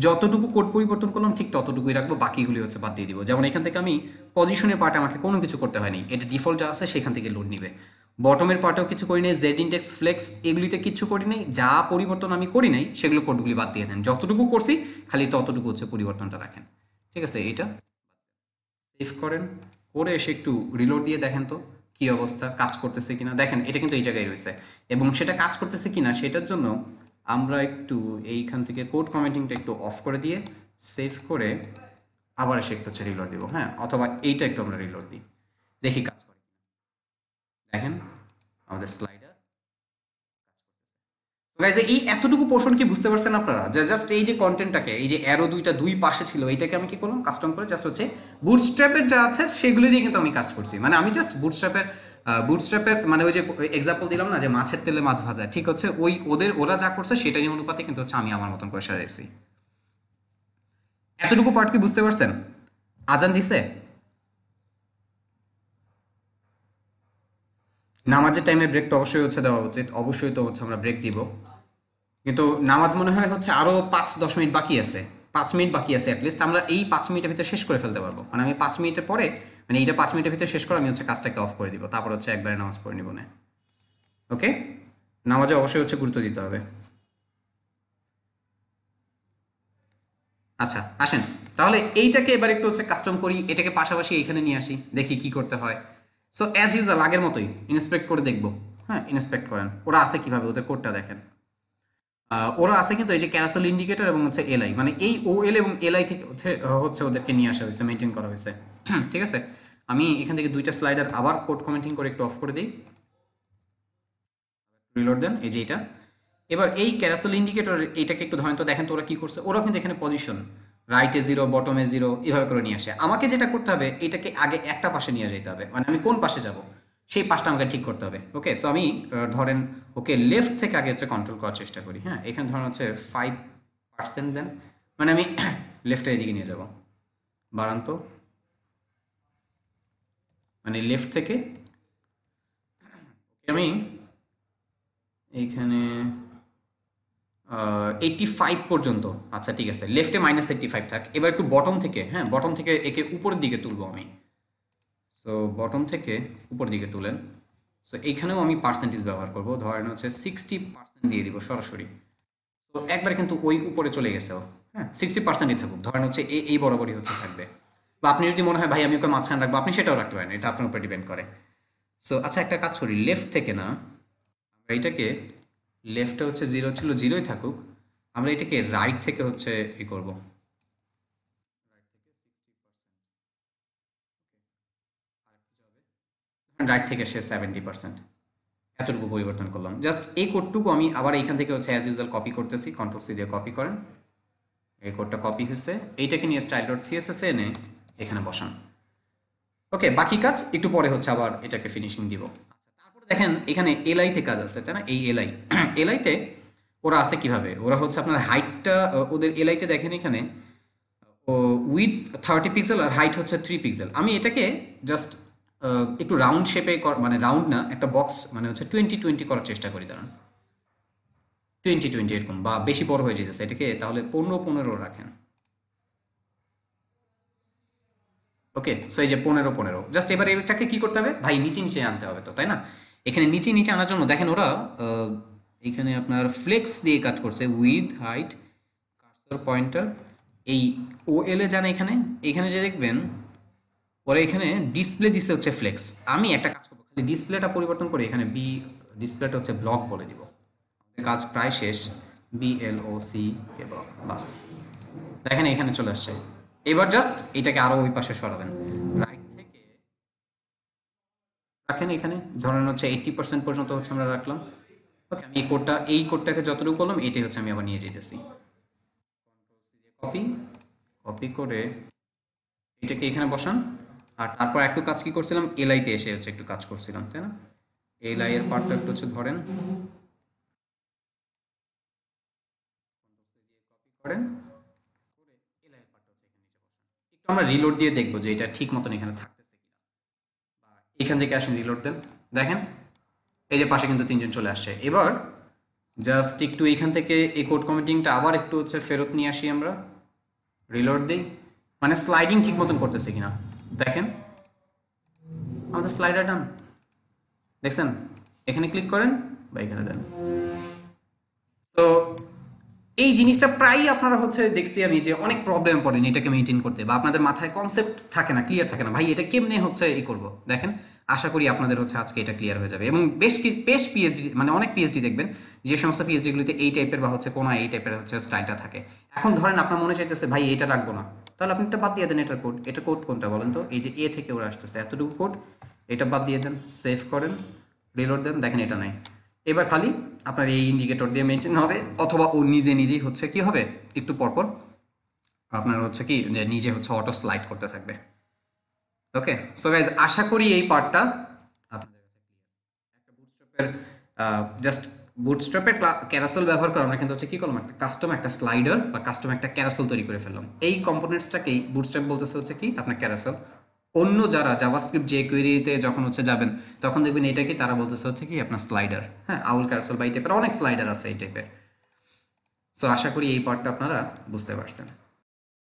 যতটুকু কোড পরিবর্তন করলাম ঠিক ততটুকুই রাখবো, বাকিগুলি হচ্ছে বাদ দিয়ে দিব। যেমন এখান থেকে আমি পজিশনের পার্টে আমাকে কোনো কিছু করতে হয়নি, এটা ডিফল্ট যা আছে সেখান থেকে লোড নিবে। বটমের পার্টেও কিছু করি নাই, জেড ইন্ডেক্স ফ্লেক্স এগুলিতে কিছু করি নাই, যা পরিবর্তন আমি করি নাই সেগুলো কোডগুলি বাদ দিয়ে দেন। যতটুকু করছি খালি ততটুকু হচ্ছে পরিবর্তনটা রাখেন। ঠিক আছে, এইটা সেভ করেন, করে এসে একটু রিলোড দিয়ে দেখেন তো কি অবস্থা, কাজ করতেছে কিনা। দেখেন এটা কিন্তু এই জায়গায় রয়েছে এবং সেটা কাজ করতেছে কিনা সেটার জন্য আমরা একটু এইখান থেকে কোড কমেন্টিংটা একটু অফ করে দিয়ে সেভ করে আবার এসে একটু হচ্ছে রিলোড দিব, হ্যাঁ, অথবা এইটা একটু আমরা রিলোড দিই, দেখি কাজ করে। দেখেন আমাদের স্লাইডার। গাইজ এই এতটুকু পোর্শন কি বুঝতে পারছেন আপনারা? যে জাস্ট এই যে কন্টেন্টটাকে, এই যে অ্যারো দুইটা দুই পাশে ছিল, এইটাকে আমি কি করলাম কাস্টম করে জাস্ট হচ্ছে বুটস্ট্র্যাপের যা আছে সেগুলো দিয়ে কিন্তু আমি কাজ করছি। মানে আমি জাস্ট বুটস্ট্র্যাপের মানে ওই যে এক্সাম্পল দিলাম না যে মাছের তেলে মাছ ভাজা, ঠিক হচ্ছে ওই ওরা যা করছে সেটারই অনুপাতে কিন্তু হচ্ছে আমি আমার মতন করে সাজাইছি। এতটুকু পার্ট কি বুঝতে পারছেন? আজান দিছে, নামাজের টাইমে ব্রেকটা অবশ্যই হচ্ছে দেওয়া উচিত, অবশ্যই তো হচ্ছে আমরা ব্রেক দিব। কিন্তু নামাজ মনে হয় হচ্ছে আরো 5-10 মিনিট বাকি আছে, 5 মিনিট বাকি আছে অ্যাটলিস্ট। আমরা এই 5 মিনিটের ভিতরে শেষ করে ফেলতে পারবো। মানে আমি 5 মিনিটের পরে, মানে এইটা 5 মিনিটের ভিতরে শেষ করে আমি হচ্ছে কাজটাকে অফ করে দিব, তারপর হচ্ছে একবারে নামাজ পড়ে নিব না। ওকে, নামাজে অবশ্যই হচ্ছে গুরুত্ব দিতে হবে। আচ্ছা আসেন তাহলে এইটাকে এবার একটু হচ্ছে কাস্টম করি, এটাকে পাশাপাশি এইখানে নিয়ে আসি, দেখি কি করতে হয়। সো অ্যাজ ইউজাল আগের মতোই ইন্সপেক্ট করে দেখবো। হ্যাঁ, ইন্সপেক্ট করেন ওরা আছে কিভাবে, ওদের কোডটা দেখেন। ওরা আছে কিন্তু এই যে ক্যারাসেল ইন্ডিকেটর এবং হচ্ছে এলআই, মানে এই ওএল এবং এলআই থেকে হচ্ছে ওদেরকে নিয়ে আসা হয়েছে, মেনটেন করা হয়েছে। ঠিক আছে, আমি এখান থেকে দুইটা স্লাইডার আবার কোড কমেন্টিং করে একটু অফ করে দিই, রিলোড দেন, এই যে এটা। এবার এই ক্যারাসেল ইন্ডিকেটর এইটাকে একটু ধরেন তো, দেখেন তো ওরা কি করছে। ওরা কিন্তু এখানে পজিশন রাইটে 0 বটমে 0 এভাবে করে নিয়ে আসে। আমাকে যেটা করতে হবে এটাকে আগে একটা পাশে নিয়ে যেতে হবে, মানে আমি কোন পাশে যাব সেই পাশটা আমাকে ঠিক করতে হবে। ওকে, সো আমি ধরেন ওকে লেফট থেকে আগে হচ্ছে কন্ট্রোল করার চেষ্টা করি। হ্যাঁ, এখানে ধরেন হচ্ছে 5% দেন, মানে আমি লেফটের এদিকে নিয়ে যাব, বাড়ান তো, মানে লেফট থেকে আমি এইখানে 85 পর্যন্ত। আচ্ছা ঠিক আছে, লেফটে -85 থাক। এবার একটু বটম থেকে, হ্যাঁ বটম থেকে একে উপরের দিকে তুলবো আমি। সো বটম থেকে উপর দিকে তুলেন। সো এইখানেও আমি পার্সেন্টেজ ব্যবহার করব, ধরেন হচ্ছে 60% দিয়ে দিব সরাসরি। তো একবার কিন্তু ওই উপরে চলে গেছে ও। হ্যাঁ, 60%ই থাকুক, ধরেন হচ্ছে এই বরাবরই হচ্ছে থাকবে। বা আপনি যদি মনে হয় ভাই আমি ওকে মাঝখানে রাখবো, আপনি সেটাও রাখতে পারেন, এটা আপনার উপর ডিপেন্ড করে। সো আচ্ছা একটা কাজ করি, লেফট থেকে না, আমরা এটাকে লেফটে হচ্ছে 0 ছিল 0ই থাকুক, আমরা এটাকে রাইট থেকে হচ্ছে ই করব, রাইট থেকে সে 70%। এতটুকু পরিবর্তন করলাম। জাস্ট এই কোডটুকু আমি আবার এইখান থেকে হচ্ছে অ্যাজ ইউজুয়াল কপি করতেছি, কন্ট্রোল সি দিয়ে কপি করেন। এই কোডটা কপি হয়েছে, এইটাকে নিয়ে স্টাইল ডট সিএসএস এনে এখানে বসান। ওকে, বাকি কাজ একটু পরে হচ্ছে আবার এটাকে ফিনিশিং দিব। আচ্ছা, তারপরে দেখেন এখানে এলআইতে কাজ আছে, তাই না? এই এলআই এলআইতে ওরা আছে কিভাবে, ওরা হচ্ছে আপনার হাইটটা ওদের এলআইতে দেখেন এখানে উইথ 30 পিক্সেল আর হাইট হচ্ছে 3 পিক্সেল। আমি এটাকে জাস্ট একটু রাউন্ড শেপে, মানে রাউন্ড না, একটা বক্স মানে হচ্ছে 20-20 করার চেষ্টা করি। দাঁড়ান, 20-20 এরকম, বা বেশি বড় হয়ে যেতেছে এটাকে, তাহলে 15-15 রাখেন। ওকে, সো এই যে 15-15 জাস্ট। এবার এটাকে কি করতে হবে ভাই, নিচে নিচে আনতে হবে তো, তাই না? এখানে নিচে নিচে আনার জন্য দেখেন ওরা এখানে আপনার ফ্লেক্স দিয়ে কাজ করছে, উইথ হাইট কার্সর পয়েন্টার। এই ওএল এ যান, এখানে এখানে যে দেখবেন ওরা এখানে ডিসপ্লে দিচ্ছে হচ্ছে ফ্লেক্স। আমি একটা কাজ করবো, খালি ডিসপ্লেটা পরিবর্তন করে এখানে বি, ডিসপ্লেটা হচ্ছে ব্লক বলে দিব। কাজ প্রায় শেষ, BLOC কে ব্লক, বাস। দেখেন এখানে চলে আসছে। এবার জাস্ট এটাকে আরো ওই পাশে সরাবেন, রাইট থেকে রাখেন এখানে, ধরেন হচ্ছে 80% পর্যন্ত হচ্ছে আমরা রাখলাম। ওকে, আমি এই কোডটাকে যতটুকু করলাম এটাই হচ্ছে আমি আবার নিয়ে যেতেছি, কপি কপি করে এটাকে এখানে বসান। আর তারপর একটু কাজ কি করছিলাম, এলআইতে এসে হচ্ছে একটু কাজ করছিলাম, তাই না? এলআই এর পার্টটা একটু হচ্ছে ধরেন, করেন করে এলআই এর পার্টটা হচ্ছে এখানে নিচে বসান। একটু আমরা রিলোড দিয়ে দেখবো যে এটা ঠিক মতন এখানে থাকতেছে কিনা। বা এখান থেকে আসেন, রিলোড দেন, দেখেন এই যে পাশে কিন্তু 3 জন চলে আসছে। এবার জাস্ট একটু এইখান থেকে এই কোড কমিটিংটা আবার একটু হচ্ছে ফেরত নিয়ে আসি আমরা, রিলোড দিই, মানে স্লাইডিং ঠিক মতন করতেছে কিনা দেখেন। আমাদের স্লাইডার ডান, দেখছেন? এখানে ক্লিক করেন বা এখানে দেন। তো এই জিনিসটা প্রায়ই আপনারা হচ্ছে দেখছি আমি যে অনেক প্রবলেম পড়েন এটাকে মেনটেন করতে, বা আপনাদের মাথায় কনসেপ্ট থাকে না, ক্লিয়ার থাকে না, ভাই এটা কেমনে হচ্ছে এই করব। দেখেন, আশা করি আপনাদের হচ্ছে আজকে এটা ক্লিয়ার হয়ে যাবে। এবং বেশ পিএইচডি, মানে অনেক পিএইচডি দেখবেন যে সমস্ত পিএইচডিগুলিতে এই টাইপের বা হচ্ছে কোনো এই টাইপের হচ্ছে স্টাইলটা থাকে। এখন ধরেন আপনার মনে চাইতেছে ভাই এটা রাখবো না, তাহলে আপনি এটা বাদ দিয়ে দেন। এটার কোড, এটা কোড কোনটা বলেন তো? এই যে এ থেকে ওরা আসতেছে এতটুকু কোড, এটা বাদ দিয়ে দেন, সেভ করেন, রিলোড দেন, দেখেন এটা নাই। এবার খালি আপনার এই ইন্ডিকেটর দিয়ে মেনটেন হবে, অথবা ও নিজেই হচ্ছে কি হবে, একটু পরপর আপনার হচ্ছে কি যে নিজে হচ্ছে অটো স্লাইড করতে থাকবে। ওকে, সো গাইজ, আশা করি এই পার্টটা আপনাদের কাছে ক্লিয়ার। একটা বুটস্ট্র্যাপের জাস্ট বুটস্ট্র্যাপের ক্যারাসেল ব্যবহার করে আমরা কিন্তু হচ্ছে কি করলাম, একটা কাস্টম একটা স্লাইডার বা কাস্টম একটা ক্যারাসেল তৈরি করে ফেললাম। এই কম্পোনেন্টসটাকেই বুটস্ট্র্যাপ বলতেছে হচ্ছে কি আপনার ক্যারাসেল। অন্য যারা জাভাস্ক্রিপ্ট যে কোয়েরিতে যখন হচ্ছে যাবেন তখন দেখবেন এটাকে তারা বলতেছে হচ্ছে কি আপনার স্লাইডার। হ্যাঁ, আউল ক্যারাসেল বা এই টাইপের অনেক স্লাইডার আছে এই টাইপের। সো আশা করি এই পার্টটা আপনারা বুঝতে পারছেন।